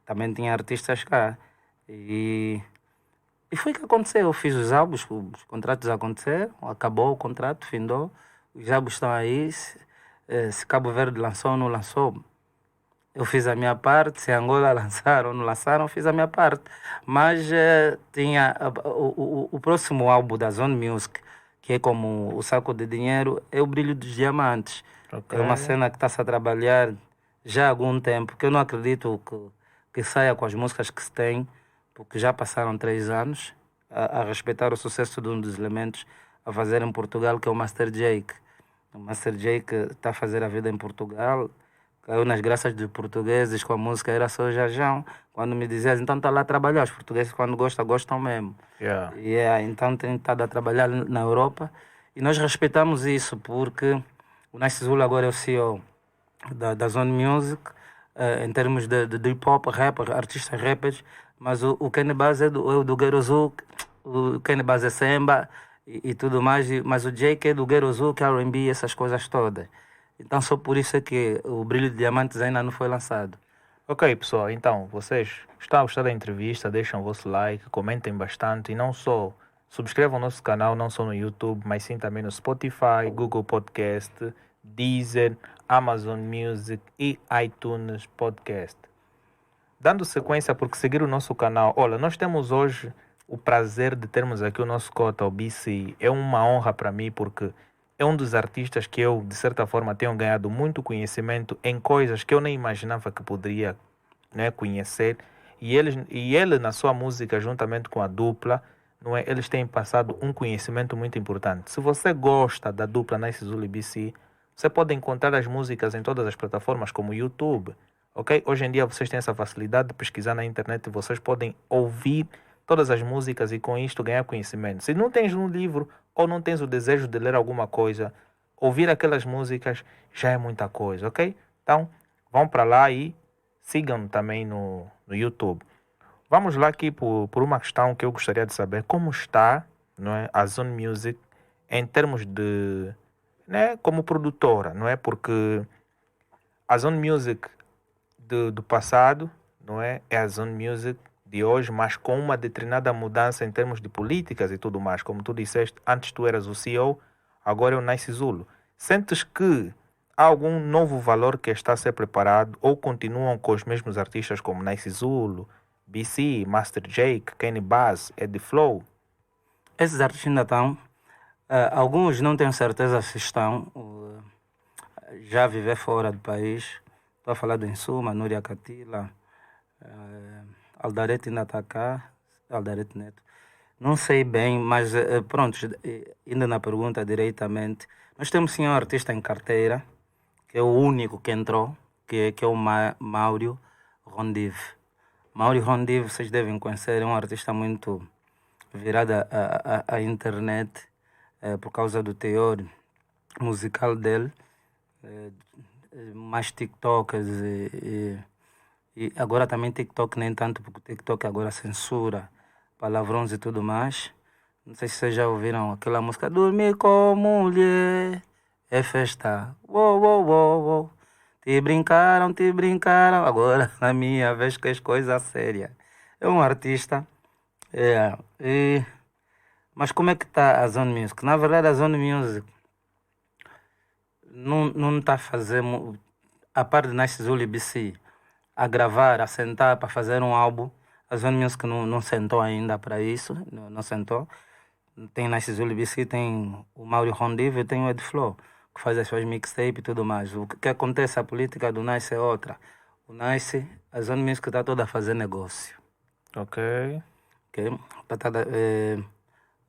Também tinha artistas cá. E foi o que aconteceu. Eu fiz os álbuns, os contratos aconteceram, acabou o contrato, findou. Os álbuns estão aí. Se Cabo Verde lançou ou não lançou, eu fiz a minha parte. Se Angola lançaram ou não lançaram, fiz a minha parte. Mas tinha o próximo álbum da Zone Music, que é como o Saco de Dinheiro, é o Brilho dos Diamantes. Okay. É uma cena que está-se a trabalhar já há algum tempo, que eu não acredito que saia com as músicas que se tem, porque já passaram 3 anos a respeitar o sucesso de um dos elementos a fazer em Portugal, que é o Master Jake. O Master Jake está a fazer a vida em Portugal, caiu nas graças dos portugueses com a música Era Só Jajão. Quando me diziam, então está lá a trabalhar, os portugueses quando gostam mesmo. Então tem estado a trabalhar na Europa e nós respeitamos isso, porque o Nice Zulu agora é o CEO da Zone Music, em termos de hip hop, rapper, artistas rappers, mas o Kenny Bass é do Guerozu, o Kenny Bass é Semba e tudo mais, mas o Jake é do Guerozu, que é R&B, essas coisas todas. Então só por isso é que o Brilho de Diamantes ainda não foi lançado. Ok, pessoal, então, vocês estão a gostar da entrevista, deixem o vosso like, comentem bastante e não só subscrevam o nosso canal, não só no YouTube, mas sim também no Spotify, Google Podcast, Deezer, Amazon Music e iTunes Podcast. Dando sequência, porque seguir o nosso canal, olha, nós temos hoje o prazer de termos aqui o nosso cota, o BC. É uma honra para mim, porque é um dos artistas que eu, de certa forma, tenho ganhado muito conhecimento em coisas que eu nem imaginava que poderia, né, conhecer. E ele, na sua música, juntamente com a dupla, não é, eles têm passado um conhecimento muito importante. Se você gosta da dupla Nice Zulu e BC, você pode encontrar as músicas em todas as plataformas, como o YouTube. Ok? Hoje em dia vocês têm essa facilidade de pesquisar na internet e vocês podem ouvir todas as músicas e com isto ganhar conhecimento. Se não tens um livro ou não tens o desejo de ler alguma coisa, ouvir aquelas músicas já é muita coisa, ok? Então, vão para lá e sigam também no YouTube. Vamos lá aqui por uma questão que eu gostaria de saber. Como está, não é, a Zone Music em termos de, né, como produtora, não é? Porque a Zone Music do passado, não é a Zone Music de hoje, mas com uma determinada mudança em termos de políticas e tudo mais. Como tu disseste, antes tu eras o CEO, agora é o Nice Zulu. Sentes que há algum novo valor que está a ser preparado ou continuam com os mesmos artistas como Nice Zulu, BC, Master Jake, Kenny Bass, Eddie Flow? Esses artistas ainda estão. Alguns não tenho certeza se estão. Já viver fora do país. Estou a falar do Insuma, Núria Catila, Aldarete ainda está cá, Aldarete Neto. Não sei bem, mas pronto, indo na pergunta diretamente, nós temos sim um artista em carteira, que é o único que entrou, que é o Mauro Rondive. Mauro Rondive, vocês devem conhecer, é um artista muito virado à internet, por causa do teor musical dele, eh, mais TikTokers e agora também TikTok nem tanto, porque o TikTok agora censura palavrões e tudo mais. Não sei se vocês já ouviram aquela música Dormir com mulher é festa. Uou, uou, uou, uou. Te brincaram. Agora na minha vez que é coisa séria. É um artista. É, mas como é que está a Zone Music? Na verdade, a Zone Music não está fazendo, a parte de Nice Zulu e BC, a gravar, a sentar para fazer um álbum. A Zone Music não sentou ainda para isso, não sentou. Tem Nice Zulu e BC, tem o Mauro Rondive e tem o Ed Flow, que faz as suas mixtapes e tudo mais. O que acontece, a política do Nice é outra. O Nice, a Zone Music está toda a fazer negócio. Ok. Ok?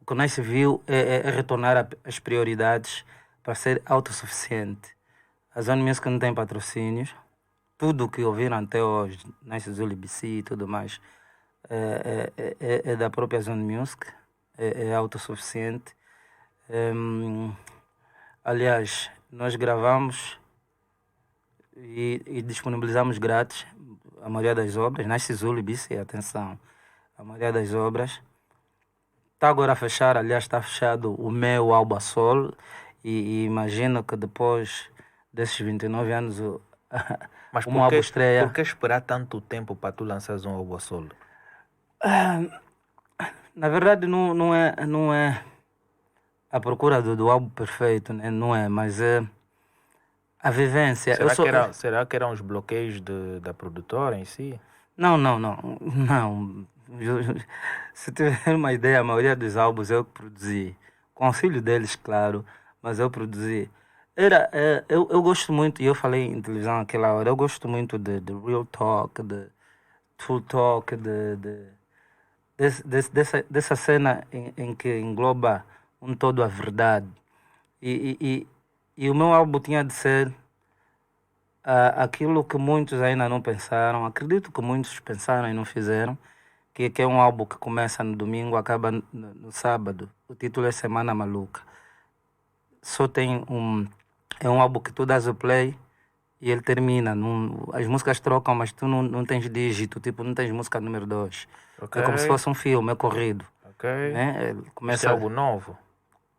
O que o Nice viu é retornar as prioridades para ser autossuficiente. A Zone Music não tem patrocínios. Tudo o que ouviram até hoje, Nice Zulu BC e tudo mais, é da própria Zone Music, é autossuficiente. Aliás, nós gravamos e disponibilizamos grátis a maioria das obras, Nice Zulu BC, atenção, a maioria das obras. Está agora a fechar, aliás, está fechado o meu álbum a solo e imagino que depois desses 29 anos Mas um álbum estreia. por que esperar tanto tempo para tu lançares um álbum a solo? Na verdade, não é a procura do álbum perfeito, né? Não é, mas é a vivência. Será que eram os bloqueios da produtora em si? Não. Se tiver uma ideia, a maioria dos álbuns eu que produzi. Com auxílio deles, claro, mas eu produzi. Eu gosto muito, e eu falei em televisão naquela hora, eu gosto muito de real talk, de true talk, dessa cena em que engloba um todo a verdade. E o meu álbum tinha de ser aquilo que muitos ainda não pensaram, acredito que muitos pensaram e não fizeram, que é um álbum que começa no domingo, acaba no sábado. O título é Semana Maluca. Só tem é um álbum que tu dás o play e ele termina. As músicas trocam, mas tu não tens dígito, tipo, não tens música número 2. Ok. É como se fosse um filme, é corrido. Ok. Né? Ele Isso começa, é algo novo?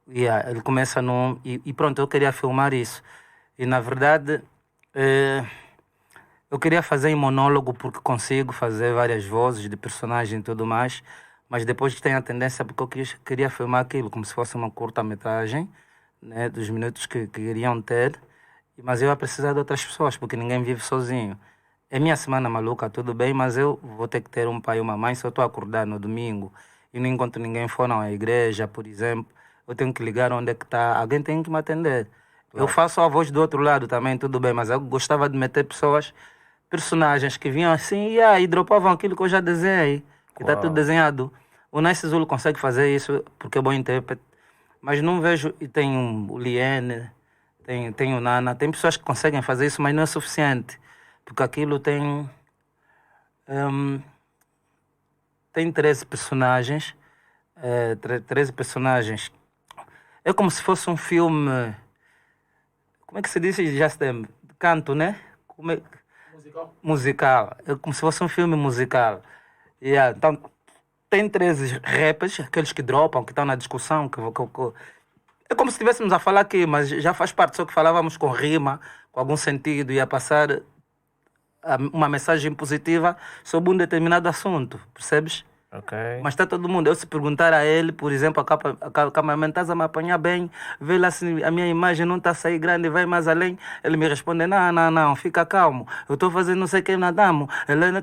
ele começa num. E pronto, eu queria filmar isso. E na verdade, eu queria fazer em monólogo porque consigo fazer várias vozes de personagem e tudo mais. Mas depois tem a tendência, porque eu queria filmar aquilo como se fosse uma curta-metragem, né, dos minutos que iriam ter. Mas eu ia precisar de outras pessoas, porque ninguém vive sozinho. É minha semana maluca, tudo bem, mas eu vou ter que ter um pai e uma mãe se eu estou a acordar no domingo e não encontro ninguém fora à igreja, por exemplo. Eu tenho que ligar onde é que está, alguém tem que me atender. Eu faço a voz do outro lado também, tudo bem, mas eu gostava de meter personagens que vinham assim e dropavam aquilo que eu já desenhei, que está tudo desenhado. O Nice Zulu consegue fazer isso porque é bom intérprete, mas não vejo. E tem o Liene, tem o Nana, tem pessoas que conseguem fazer isso, mas não é suficiente, porque aquilo tem 13 personagens, 13 personagens. É como se fosse um filme, como é que se diz, Justin? Canto, né? Musical. É como se fosse um filme musical. Então, tem 13 rappers, aqueles que dropam, que estão na discussão. É como se estivéssemos a falar aqui, mas já faz parte, só que falávamos com rima, com algum sentido, e a passar uma mensagem positiva sobre um determinado assunto, percebes? Ok. Mas está todo mundo. Eu se perguntar a ele, por exemplo, a cameraman, estás a me apanhar bem? Vê lá se a minha imagem não está a sair grande, vai mais além. Ele me responde, não, fica calmo. Eu estou fazendo não sei o que, nadamo. Ele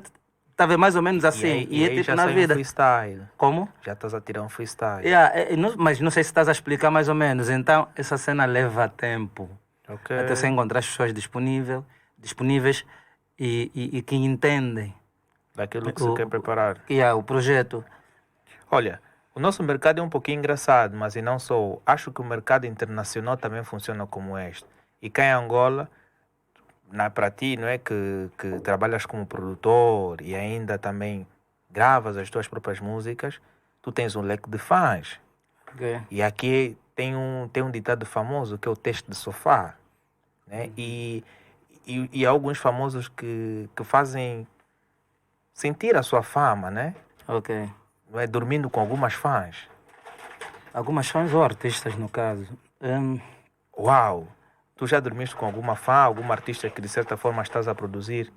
está a ver mais ou menos assim. E é aí tipo já na sai vida. um freestyle. Como? Já estás a tirar um freestyle. Mas não sei se estás a explicar mais ou menos. Então, essa cena leva tempo. Ok. Até você encontrar as pessoas disponíveis e que entendem Daquilo que se quer preparar. o projeto. Olha, O nosso mercado é um pouquinho engraçado, mas e não só. Acho que o mercado internacional também funciona como este. E cá em Angola, para ti, não é que trabalhas como produtor e ainda também gravas as tuas próprias músicas, tu tens um leque de fãs. Ok. E aqui tem um ditado famoso que é o teste de sofá, né? E há alguns famosos que fazem sentir a sua fama, né? Ok. Não é? Dormindo com algumas fãs. Algumas fãs ou artistas, no caso. Uau! Tu já dormiste com alguma fã, alguma artista que de certa forma estás a produzir?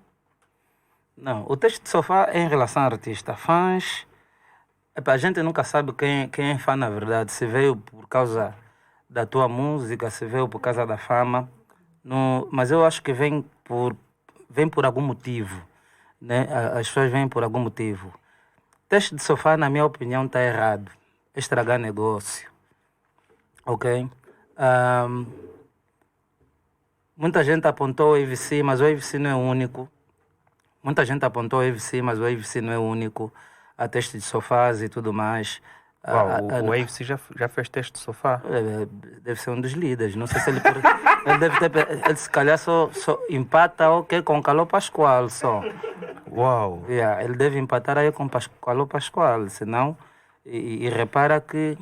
Não, o texto de sofá é em relação a artista. Fãs, epá, a gente nunca sabe quem é fã na verdade. Se veio por causa da tua música, se veio por causa da fama. No, mas eu acho que vem por algum motivo. Né? As pessoas vêm por algum motivo. Teste de sofá, na minha opinião, está errado. É estragar negócio. Ok? Ahm, muita gente apontou o AVC, mas o AVC não é o único. Muita gente apontou o AVC, mas o AVC não é o único. Há teste de sofás e tudo mais. Uau, o AFC já fez teste de sofá. Deve ser um dos líderes. Não sei se ele... ele deve ter... Ele se calhar só empata com Calor Pascoal só. Uau! Yeah, ele deve empatar aí com Calor Pascoal, senão... E repara que...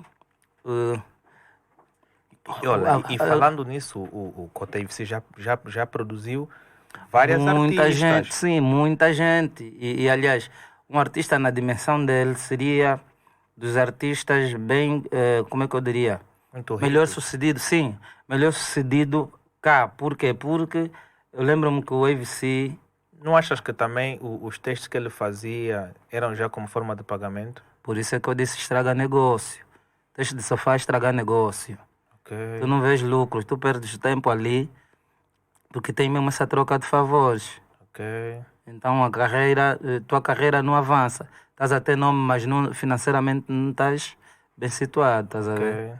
E olha, e falando nisso, o Cota AFC já produziu várias muita artistas. gente, sim, muita gente. Aliás, um artista na dimensão dele seria dos artistas bem, como é que eu diria? Muito melhor ricos. sucedido, sim. Melhor sucedido cá. Por quê? Porque eu lembro-me que o AVC... Não achas que também os testes que ele fazia eram já como forma de pagamento? Por isso é que eu disse estraga negócio. Teste de sofá estragar negócio. Ok. Tu não vês lucros, tu perdes tempo ali, porque tem mesmo essa troca de favores. Ok. Então tua carreira não avança. Estás a ter nome, mas financeiramente não estás bem situado, estás a ver? Ok.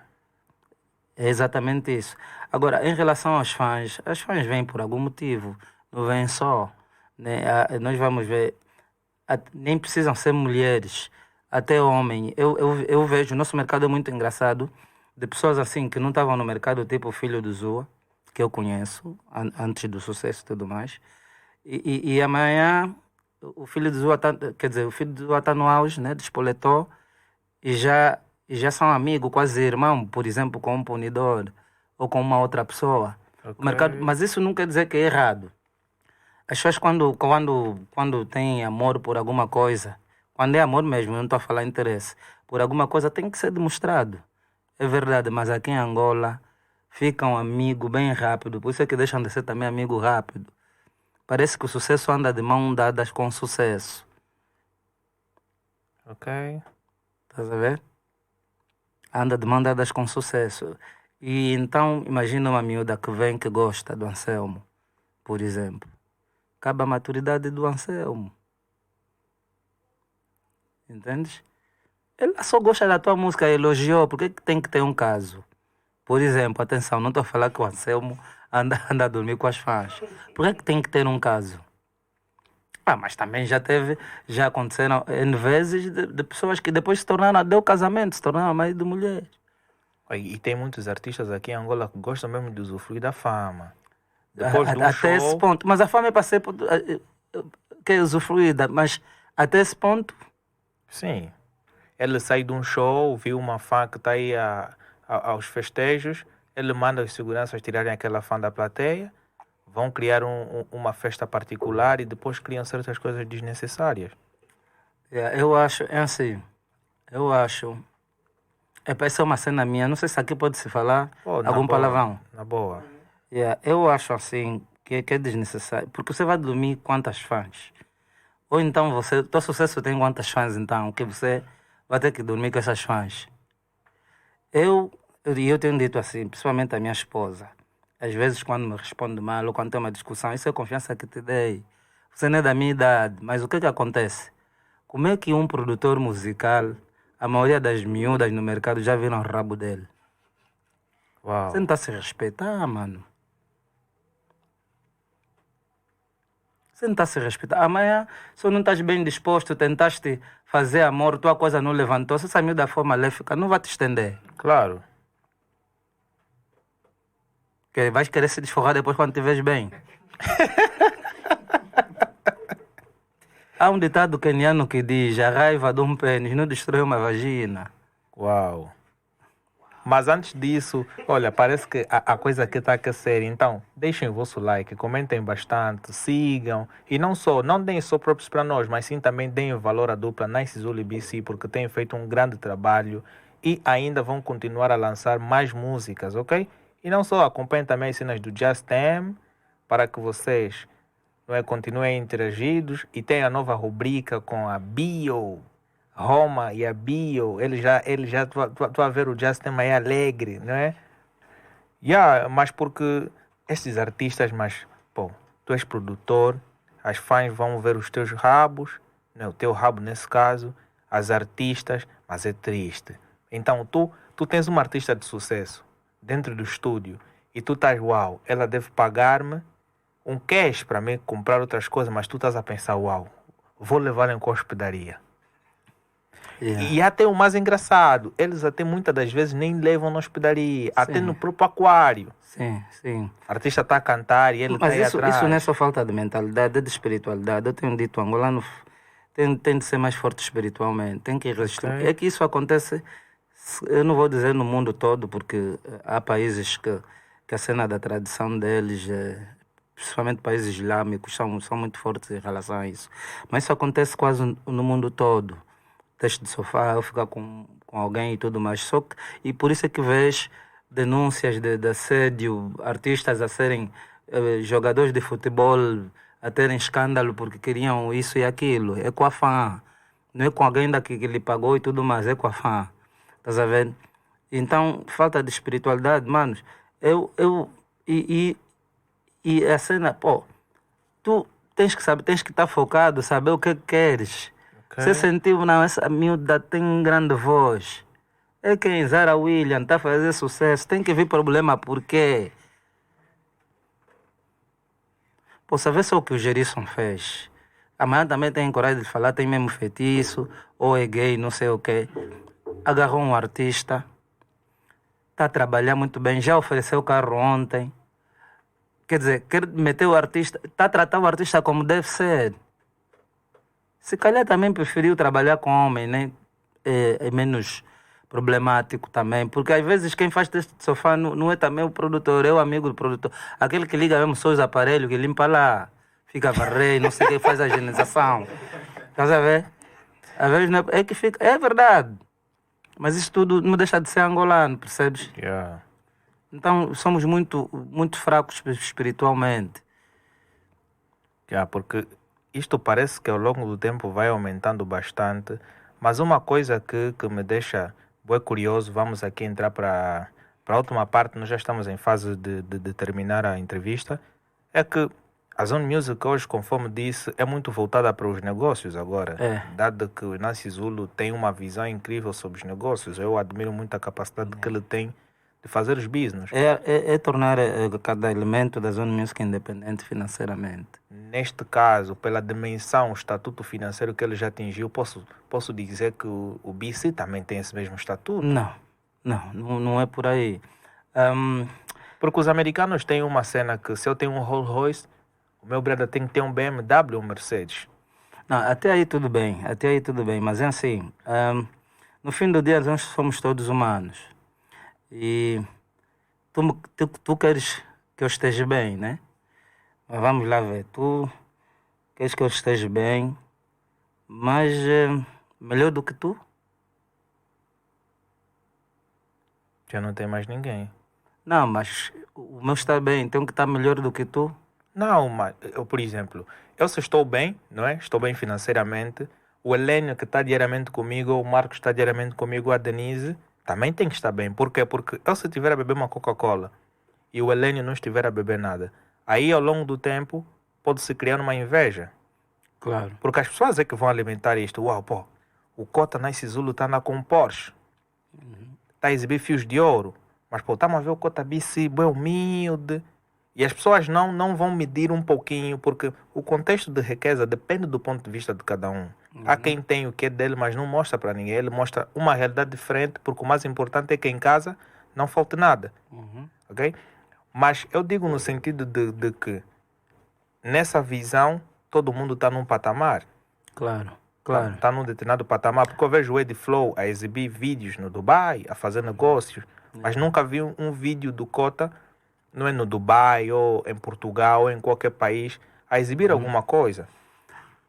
É exatamente isso. Agora, em relação aos fãs, as fãs vêm por algum motivo, não vêm só. Né? Nós vamos ver, nem precisam ser mulheres, até homem. Eu vejo, o nosso mercado é muito engraçado, de pessoas assim que não estavam no mercado, tipo o filho do Zua, que eu conheço, antes do sucesso e tudo mais. E amanhã o filho do Zua quer dizer, o filho do Zua está no auge, né? Despoletou e já são amigos, quase irmão, por exemplo, com um punidor ou com uma outra pessoa. Ok. O mercado, mas isso não quer dizer que é errado. As pessoas quando têm amor por alguma coisa, quando é amor mesmo, eu não estou a falar interesse, por alguma coisa tem que ser demonstrado. É verdade, mas aqui em Angola ficam amigos bem rápido, por isso é que deixam de ser também amigo rápido. Parece que o sucesso anda de mãos dadas com o sucesso. Ok. Estás a ver? Anda de mãos dadas com sucesso. E então, imagina uma miúda que vem que gosta do Anselmo, por exemplo. Acaba a maturidade do Anselmo. Entendes? Ela só gosta da tua música, elogiou. Por que tem que ter um caso? Por exemplo, atenção, não estou a falar que o Anselmo anda a dormir com as fãs. Por que tem que ter um caso? Mas também já aconteceram N vezes de pessoas que depois se tornaram, deu casamento, se tornaram marido de mulher. E tem muitos artistas aqui em Angola que gostam mesmo de usufruir da fama. Depois de um show... Até esse ponto. Mas a fama é para ser que é usufruída, mas até esse ponto... Sim. Ele sai de um show, viu uma fã que está aí aos festejos, ele manda os seguranças tirarem aquela fã da plateia, vão criar uma festa particular e depois criam certas coisas desnecessárias. Eu acho, é assim, eu acho... essa é uma cena minha, não sei se aqui pode-se falar algum palavrão. Na boa. Eu acho assim que é desnecessário, porque você vai dormir quantas fãs? Ou então teu sucesso tem quantas fãs então, que você vai ter que dormir com essas fãs? Eu tenho dito assim, principalmente a minha esposa, às vezes quando me responde mal ou quando tem uma discussão, isso é confiança que te dei. Você não é da minha idade, mas o que acontece? Como é que um produtor musical, a maioria das miúdas no mercado já viram o rabo dele? Uau. Você não está a se respeitar, mano. Você não está a se respeitar. Amanhã, se não estás bem disposto, tentaste fazer amor, tua coisa não levantou, se essa miúda for maléfica, não vai te estender. Claro. Porque vais querer se desforrar depois quando estiveres bem. Há um ditado queniano que diz: a raiva de um pênis não destrói uma vagina. Uau. Mas antes disso, olha, parece que a coisa aqui está a aquecer. Então, deixem o vosso like, comentem bastante, sigam. E não deem só próprios para nós, mas sim também deem valor à dupla Nice Zulu e BC, porque têm feito um grande trabalho e ainda vão continuar a lançar mais músicas, ok? E não só, acompanhem também as cenas do Just Am, para que vocês continuem interagidos. E tem a nova rubrica com a Bio. Roma e a Bio, tu a ver o Justin aí alegre, não é? Mas porque estes artistas, mas, pô, tu és produtor, as fãs vão ver os teus rabos, né? O teu rabo nesse caso, as artistas, mas é triste. Então tu tens uma artista de sucesso dentro do estúdio e tu estás, uau, ela deve pagar-me um cash para mim comprar outras coisas, mas tu estás a pensar, uau, vou levar em hospedaria. E até o mais engraçado, eles até muitas das vezes nem levam na hospedaria, até no próprio aquário. Sim, sim. O artista está a cantar e ele está aí atrás. Mas isso não é só falta de mentalidade, é de espiritualidade. Eu tenho dito, o angolano tem de ser mais forte espiritualmente, tem que resistir. Okay. É que isso acontece, eu não vou dizer no mundo todo, porque há países que a cena da tradição deles, principalmente países islâmicos, são muito fortes em relação a isso. Mas isso acontece quase no mundo todo. Teste de sofá, eu ficar com alguém e tudo mais. Só que, e por isso é que vês denúncias de assédio, artistas a serem jogadores de futebol, a terem escândalo porque queriam isso e aquilo. É com a fã. Não é com alguém daqui que lhe pagou e tudo mais, é com a fã. Estás a ver? Então, falta de espiritualidade, manos. E a cena, pô, tu tens que saber, tens que estar focado, saber o que queres. Okay. Você sentiu, não, essa miúda tem grande voz. É quem Zara William está a fazer sucesso. Tem que vir problema, por quê? Pô, sabe só o que o Gerisson fez? Amanhã também tem coragem de falar, tem mesmo feitiço, ou é gay, não sei o quê. Agarrou um artista, está a trabalhar muito bem, já ofereceu o carro ontem. Quer dizer, quer meter o artista, está a tratar o artista como deve ser. Se calhar também preferiu trabalhar com homem, né? É menos problemático também. Porque às vezes quem faz teste de sofá não é também o produtor, é o amigo do produtor. Aquele que liga mesmo só os aparelhos, que limpa lá, fica a varrer, não sei quem faz a higienização. Estás a ver? Às vezes não é que fica. É verdade. Mas isso tudo não deixa de ser angolano, percebes? Yeah. Então somos muito, muito fracos espiritualmente. Porque isto parece que ao longo do tempo vai aumentando bastante, mas uma coisa que me deixa bem curioso, vamos aqui entrar para a última parte, nós já estamos em fase de terminar a entrevista, é que a Zone Music hoje, conforme disse, é muito voltada para os negócios agora, dado que o Nice Zulu tem uma visão incrível sobre os negócios. Eu admiro muito a capacidade que ele tem de fazer os business. É tornar cada elemento da Zone Music independente financeiramente. Neste caso, pela dimensão, o estatuto financeiro que ele já atingiu, posso dizer que o BC também tem esse mesmo estatuto? Não é por aí. Porque os americanos têm uma cena que se eu tenho um Rolls Royce, o meu brother tem que ter um BMW ou um Mercedes. Não, até aí tudo bem, mas é assim, no fim do dia nós somos todos humanos. E tu queres que eu esteja bem, né? Mas vamos lá ver. Tu queres que eu esteja bem, mas melhor do que tu? Já não tem mais ninguém. Não, mas o meu está bem, tem que estar melhor do que tu? Não, mas eu, por exemplo, eu se estou bem, não é? Estou bem financeiramente. O Helênio que está diariamente comigo, o Marcos está diariamente comigo, a Denise também tem que estar bem. Por quê? Porque eu se estiver a beber uma Coca-Cola e o Helênio não estiver a beber nada, aí ao longo do tempo pode-se criar uma inveja. Claro. Porque as pessoas é que vão alimentar isto. Uau, pô, o Cota Nice Zulu está na com Porsche. Está a exibir fios de ouro. Mas pô, estamos a ver o Cota BC bem humilde. E as pessoas não vão medir um pouquinho, porque o contexto de riqueza depende do ponto de vista de cada um. Há quem tem o que é dele, mas não mostra para ninguém. Ele mostra uma realidade diferente, porque o mais importante é que em casa não falte nada. Ok? Mas eu digo no sentido de que nessa visão todo mundo está num patamar. Claro. Está num determinado patamar. Porque eu vejo o Ed Flow a exibir vídeos no Dubai, a fazer negócios, mas nunca vi um vídeo do Cota, não é no Dubai, ou em Portugal, ou em qualquer país, a exibir alguma coisa.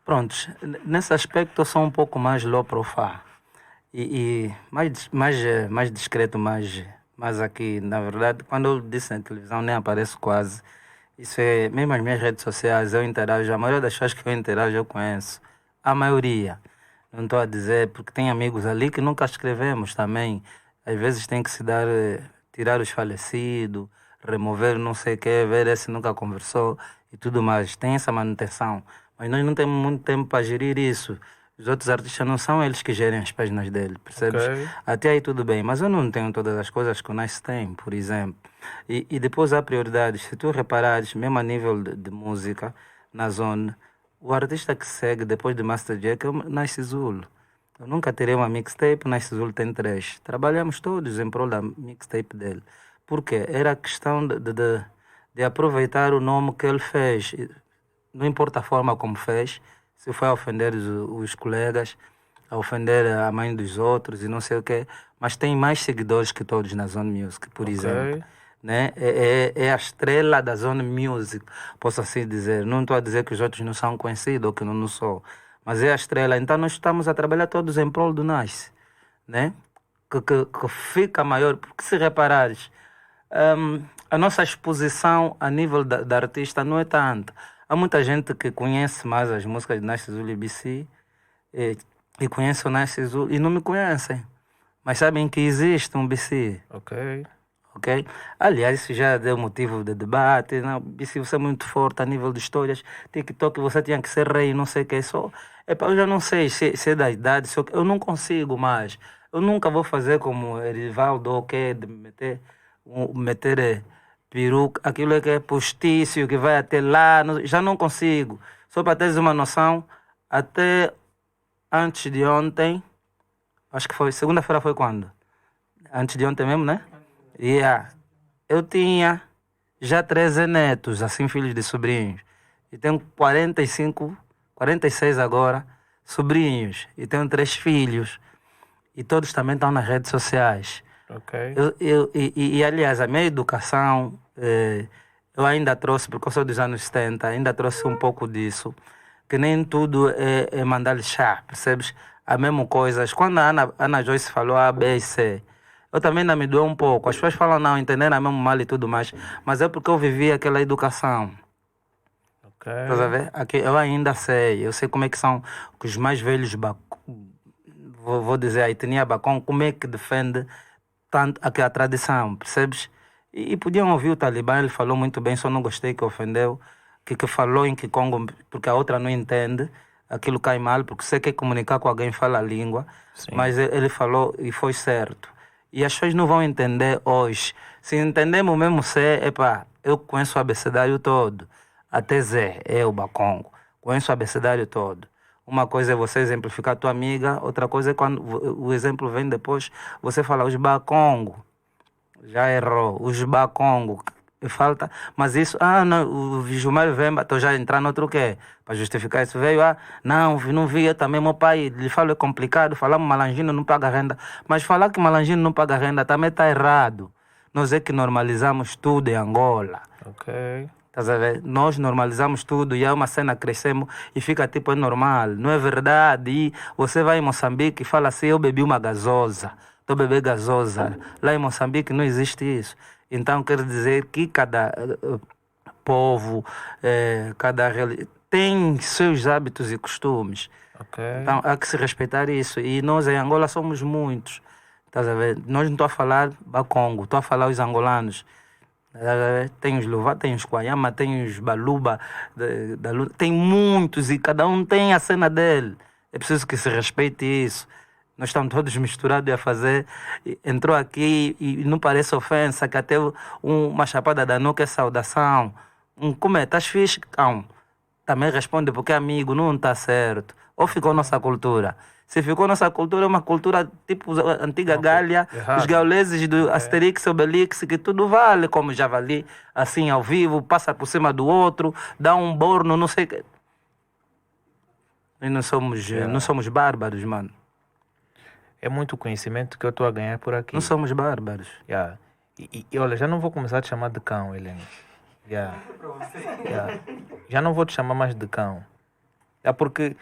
Prontos, nesse aspecto eu sou um pouco mais low profile e mais discreto, mais aqui. Na verdade, quando eu disse na televisão, nem apareço quase. Isso é, mesmo as minhas redes sociais, eu interajo, a maioria das pessoas que eu interajo eu conheço. A maioria. Não estou a dizer, porque tem amigos ali que nunca escrevemos também. Às vezes tem que se dar, tirar os falecidos, remover não sei o quê, ver esse nunca conversou e tudo mais. Tem essa manutenção. Mas nós não temos muito tempo para gerir isso. Os outros artistas não são eles que gerem as páginas dele, percebes? Ok. Até aí tudo bem, mas eu não tenho todas as coisas que o Nice tem, por exemplo. E depois há prioridades. Se tu reparares, mesmo a nível de música, na zona, o artista que segue depois de Master Jack é o Nice Zulu. Eu nunca terei uma mixtape, o Nice Zulu tem 3. Trabalhamos todos em prol da mixtape dele. Por quê? Era questão de aproveitar o nome que ele fez. Não importa a forma como fez, se foi a ofender os colegas, a ofender a mãe dos outros e não sei o quê, mas tem mais seguidores que todos na Zone Music, por exemplo. Né? É a estrela da Zone Music, posso assim dizer. Não estou a dizer que os outros não são conhecidos ou que não sou, mas é a estrela. Então nós estamos a trabalhar todos em prol do Nice, né? Que fica maior, porque se reparares, a nossa exposição a nível da artista não é tanta. Há muita gente que conhece mais as músicas de Nice Zulu e BC e conhece o Nice Zulu e não me conhecem, mas sabem que existe um BC. Ok? Aliás, isso já deu motivo de debate. Não, BC, você é muito forte a nível de histórias. TikTok, você tinha que ser rei, não sei o que. Eu já não sei se é da idade, eu não consigo mais. Eu nunca vou fazer como Erivaldo, ok, de meter peruca, aquilo é que é postício, que vai até lá, já não consigo. Só para teres uma noção, até antes de ontem, acho que foi, segunda-feira foi quando? Antes de ontem mesmo, né? Eu tinha já 13 netos, assim, filhos de sobrinhos. E tenho 45, 46 agora, sobrinhos. E tenho 3 filhos. E todos também estão nas redes sociais. Aliás, a minha educação, eu ainda trouxe, porque eu sou dos anos 70, ainda trouxe um pouco disso, que nem tudo é mandar-lhe chá, percebes? A mesma coisa. Quando a Ana Joyce falou A, B e C, eu também ainda me doeu um pouco. As pessoas falam, não, entenderam mesmo mal e tudo mais, mas é porque eu vivi aquela educação. Estás a ver? Eu ainda sei, eu sei como é que são os mais velhos, vou dizer, a etnia Bacon, como é que defende tanto a tradição, percebes? E podiam ouvir o Talibã, ele falou muito bem, só não gostei que ofendeu, que falou em Kikongo, porque a outra não entende, aquilo cai mal, porque você quer comunicar com alguém, fala a língua. Sim. Mas ele falou e foi certo. E as pessoas não vão entender hoje. Se entendemos mesmo C, eu conheço o abecedário todo, até Z, o Bakongo, conheço o abecedário todo. Uma coisa é você exemplificar a tua amiga, outra coisa é quando o exemplo vem depois, você fala os Bakongo. Já errou, os Bakongo. Falta, mas isso, não, o Gilmar Vemba, estou já entrando no outro quê? Para justificar isso, veio, não vi, eu também, meu pai, lhe falo, é complicado, falar Malangino não paga renda, mas falar que Malangino não paga renda também está errado. Nós é que normalizamos tudo em Angola. Estás a ver? Nós normalizamos tudo e é uma cena, crescemos e fica tipo, é normal, não é verdade. E você vai em Moçambique e fala assim, eu bebi uma gasosa, estou bebendo gasosa. Lá em Moçambique não existe isso. Então quer dizer que cada povo, cada religião tem seus hábitos e costumes. Então há que se respeitar isso. E nós em Angola somos muitos. Estás a ver? Nós não estou a falar Bakongo, estou a falar os angolanos. Tem os Luva, tem os Kwayama, tem os Baluba, tem muitos e cada um tem a cena dele. É preciso que se respeite isso. Nós estamos todos misturados a fazer. Entrou aqui e não parece ofensa, que até uma chapada da nuca é saudação. Como é? Estás fixe? Cão. Também responde porque amigo, não está certo. Ou ficou nossa cultura. Se ficou nossa cultura, é uma cultura tipo a antiga Gália, os gauleses do Asterix, Obelix, que tudo vale como javali, assim ao vivo, passa por cima do outro, dá um borno, não sei o que. E não somos bárbaros, mano. É muito conhecimento que eu estou a ganhar por aqui. Não somos bárbaros. Yeah. E olha, já não vou começar a te chamar de cão, Helene. Yeah. Yeah. Já não vou te chamar mais de cão. É porque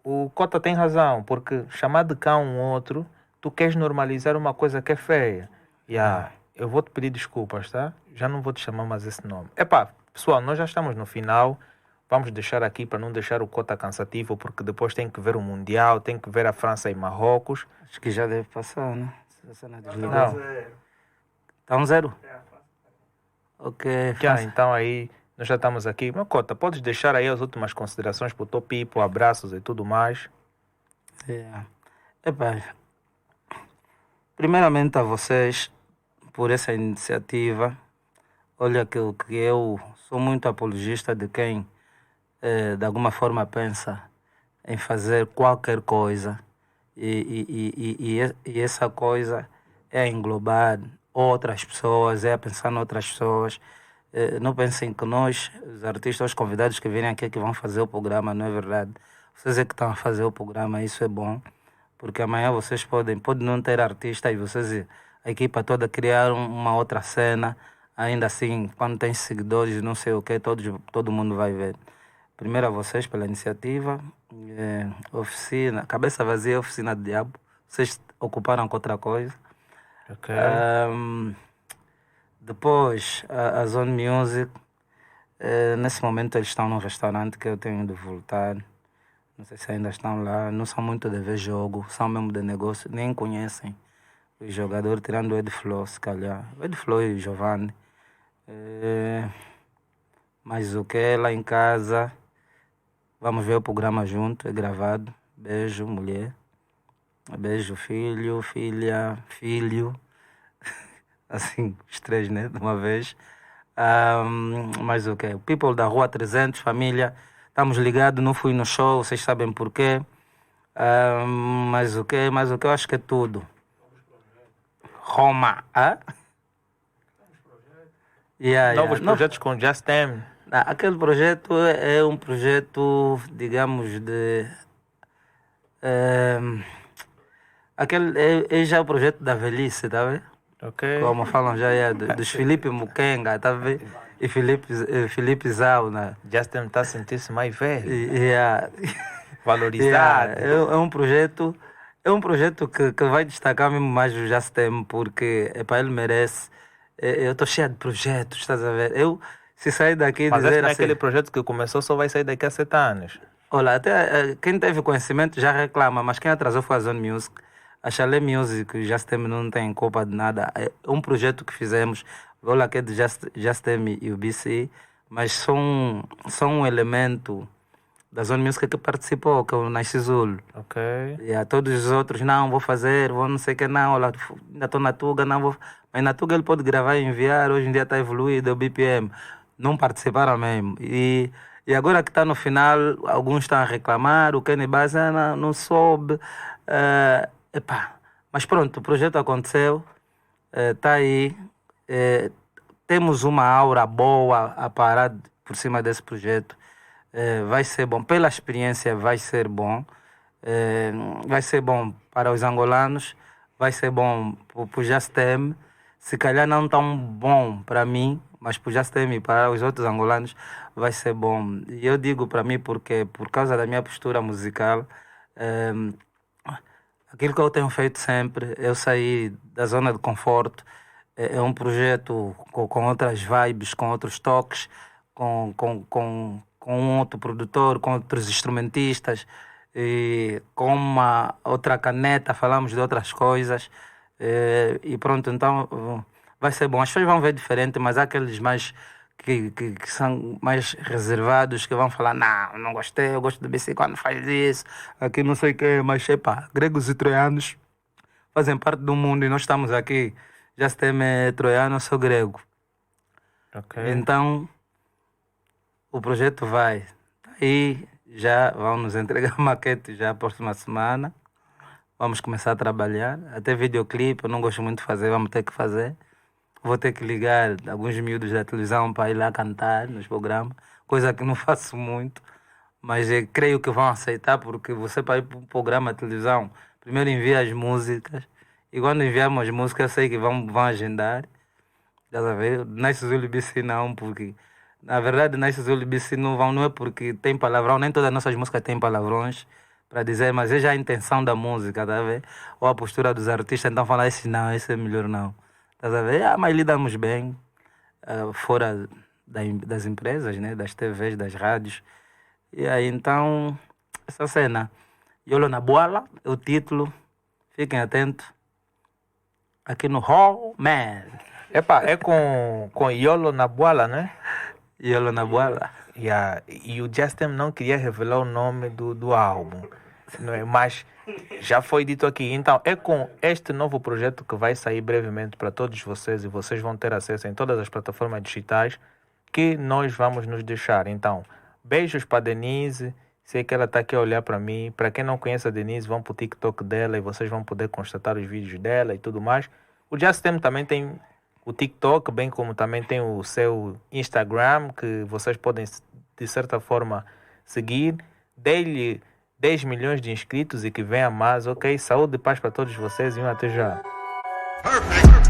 o Cota tem razão, porque chamar de cão um outro, tu queres normalizar uma coisa que é feia. Yeah. Eu vou te pedir desculpas, tá? Já não vou te chamar mais esse nome. Epá, pessoal, nós já estamos no final. Vamos deixar aqui para não deixar o Cota cansativo, porque depois tem que ver o Mundial, tem que ver a França e Marrocos. Acho que já deve passar, né? Não. Está 1-0? Ok. Então aí, nós já estamos aqui. Mas Cota, podes deixar aí as últimas considerações para o teu people, abraços e tudo mais? Epá, primeiramente a vocês por essa iniciativa. Olha que eu sou muito apologista de quem de alguma forma pensa em fazer qualquer coisa e essa coisa é englobar outras pessoas, é pensar em outras pessoas. Não pensem que nós, os artistas, os convidados que virem aqui que vão fazer o programa, não é verdade. Vocês é que estão a fazer o programa, isso é bom, porque amanhã vocês podem não ter artista e vocês, a equipa toda, criar uma outra cena. Ainda assim, quando tem seguidores, não sei o que, todo mundo vai ver. Primeiro a vocês pela iniciativa, oficina, cabeça vazia, oficina do diabo. Vocês ocuparam com outra coisa. Ok. Depois, a Zone Music, nesse momento eles estão num restaurante que eu tenho de voltar. Não sei se ainda estão lá, não são muito de ver jogo, são mesmo de negócio, nem conhecem o jogador, tirando o Ed Flow, se calhar. O Ed Flow e o Giovanni. Mas o que é lá em casa, vamos ver o programa junto, é gravado. Beijo, mulher. Beijo, filho, filha, filho. Assim, os três, né? De uma vez. Mas o que? O People da Rua 300, família. Estamos ligados, não fui no show, vocês sabem porquê. Mas o que? Mas o que eu acho que é tudo. Roma. Novos projetos com Just Them. Aquele projeto é um projeto, digamos, de... aquele é já o projeto da velhice, tá vendo? Ok. Como falam já dos Felipe Mukenga, tá vendo? E Felipe Zau, né? Just Them está a sentir-se mais velho. Valorizado. É um projeto que vai destacar mesmo mais o Just Them, porque ele merece. Eu estou cheio de projetos, estás a ver? Se sair daqui e dizer assim... Mas aquele projeto que começou só vai sair daqui a 7 anos. Olha, até quem teve conhecimento já reclama, mas quem atrasou foi a Zone Music. A Chalé Music e Just Them não tem culpa de nada. É um projeto que fizemos, olha que é de Just Them e o BC, mas são um elemento da Zone Music que participou, que é o Nasci Zulu. Ok. E a todos os outros, não, vou fazer, vou não sei o que, não, olha, ainda estou na Tuga, não vou... Mas na Tuga ele pode gravar e enviar, hoje em dia está evoluído, o BPM. Não participaram mesmo. E agora que está no final, alguns estão a reclamar, o Kenny Bass não soube. Mas pronto, o projeto aconteceu, está aí. Temos uma aura boa a parar por cima desse projeto. Vai ser bom, pela experiência vai ser bom. Vai ser bom para os angolanos, vai ser bom para o Just Them. Se calhar não tão bom para mim, mas para o Just Them e para os outros angolanos vai ser bom. E eu digo para mim porque, por causa da minha postura musical, aquilo que eu tenho feito sempre, eu saí da zona de conforto. É um projeto com outras vibes, com outros toques, com um outro produtor, com outros instrumentistas, e com uma outra caneta, falamos de outras coisas. E pronto, então vai ser bom. As pessoas vão ver diferente, mas há aqueles mais que são mais reservados, que vão falar, não, não gostei, eu gosto do BC quando faz isso, aqui não sei o quê, mas epá, gregos e troianos fazem parte do mundo e nós estamos aqui. Já se tem troiano, eu sou grego. Ok. Então, o projeto vai. Aí já vão nos entregar maquete já a próxima semana. Vamos começar a trabalhar. Até videoclipe, eu não gosto muito de fazer, vamos ter que fazer. Vou ter que ligar alguns miúdos da televisão para ir lá cantar nos programas, coisa que não faço muito, mas creio que vão aceitar, porque você para ir para um programa de televisão, primeiro envia as músicas, e quando enviarmos as músicas, eu sei que vão agendar. Estás a ver? Nice Zulu BC não, porque na verdade Nice Zulu BC não vão, não é porque tem palavrão, nem todas as nossas músicas têm palavrões para dizer, mas é já a intenção da música, tá a ver? Ou a postura dos artistas, então falar esse não, esse é melhor não. Estás a ver? Mas lidamos bem fora das empresas, né? Das TVs, das rádios. E aí então, essa cena. Yolo na Boala, é o título. Fiquem atentos. Aqui no Hall Man. Epa, é com Yolo na Boala, né? Yolo na Boala. Yeah. E o Justin não queria revelar o nome do álbum, não é? Mas já foi dito aqui. Então, é com este novo projeto que vai sair brevemente para todos vocês e vocês vão ter acesso em todas as plataformas digitais que nós vamos nos deixar. Então, beijos para Denise. Sei que ela está aqui a olhar para mim. Para quem não conhece a Denise, vão para o TikTok dela e vocês vão poder constatar os vídeos dela e tudo mais. O Justin também tem o TikTok, bem como também tem o seu Instagram, que vocês podem, de certa forma, seguir. Dê-lhe 10 milhões de inscritos e que venha mais, ok? Saúde e paz para todos vocês e até já. Perfect.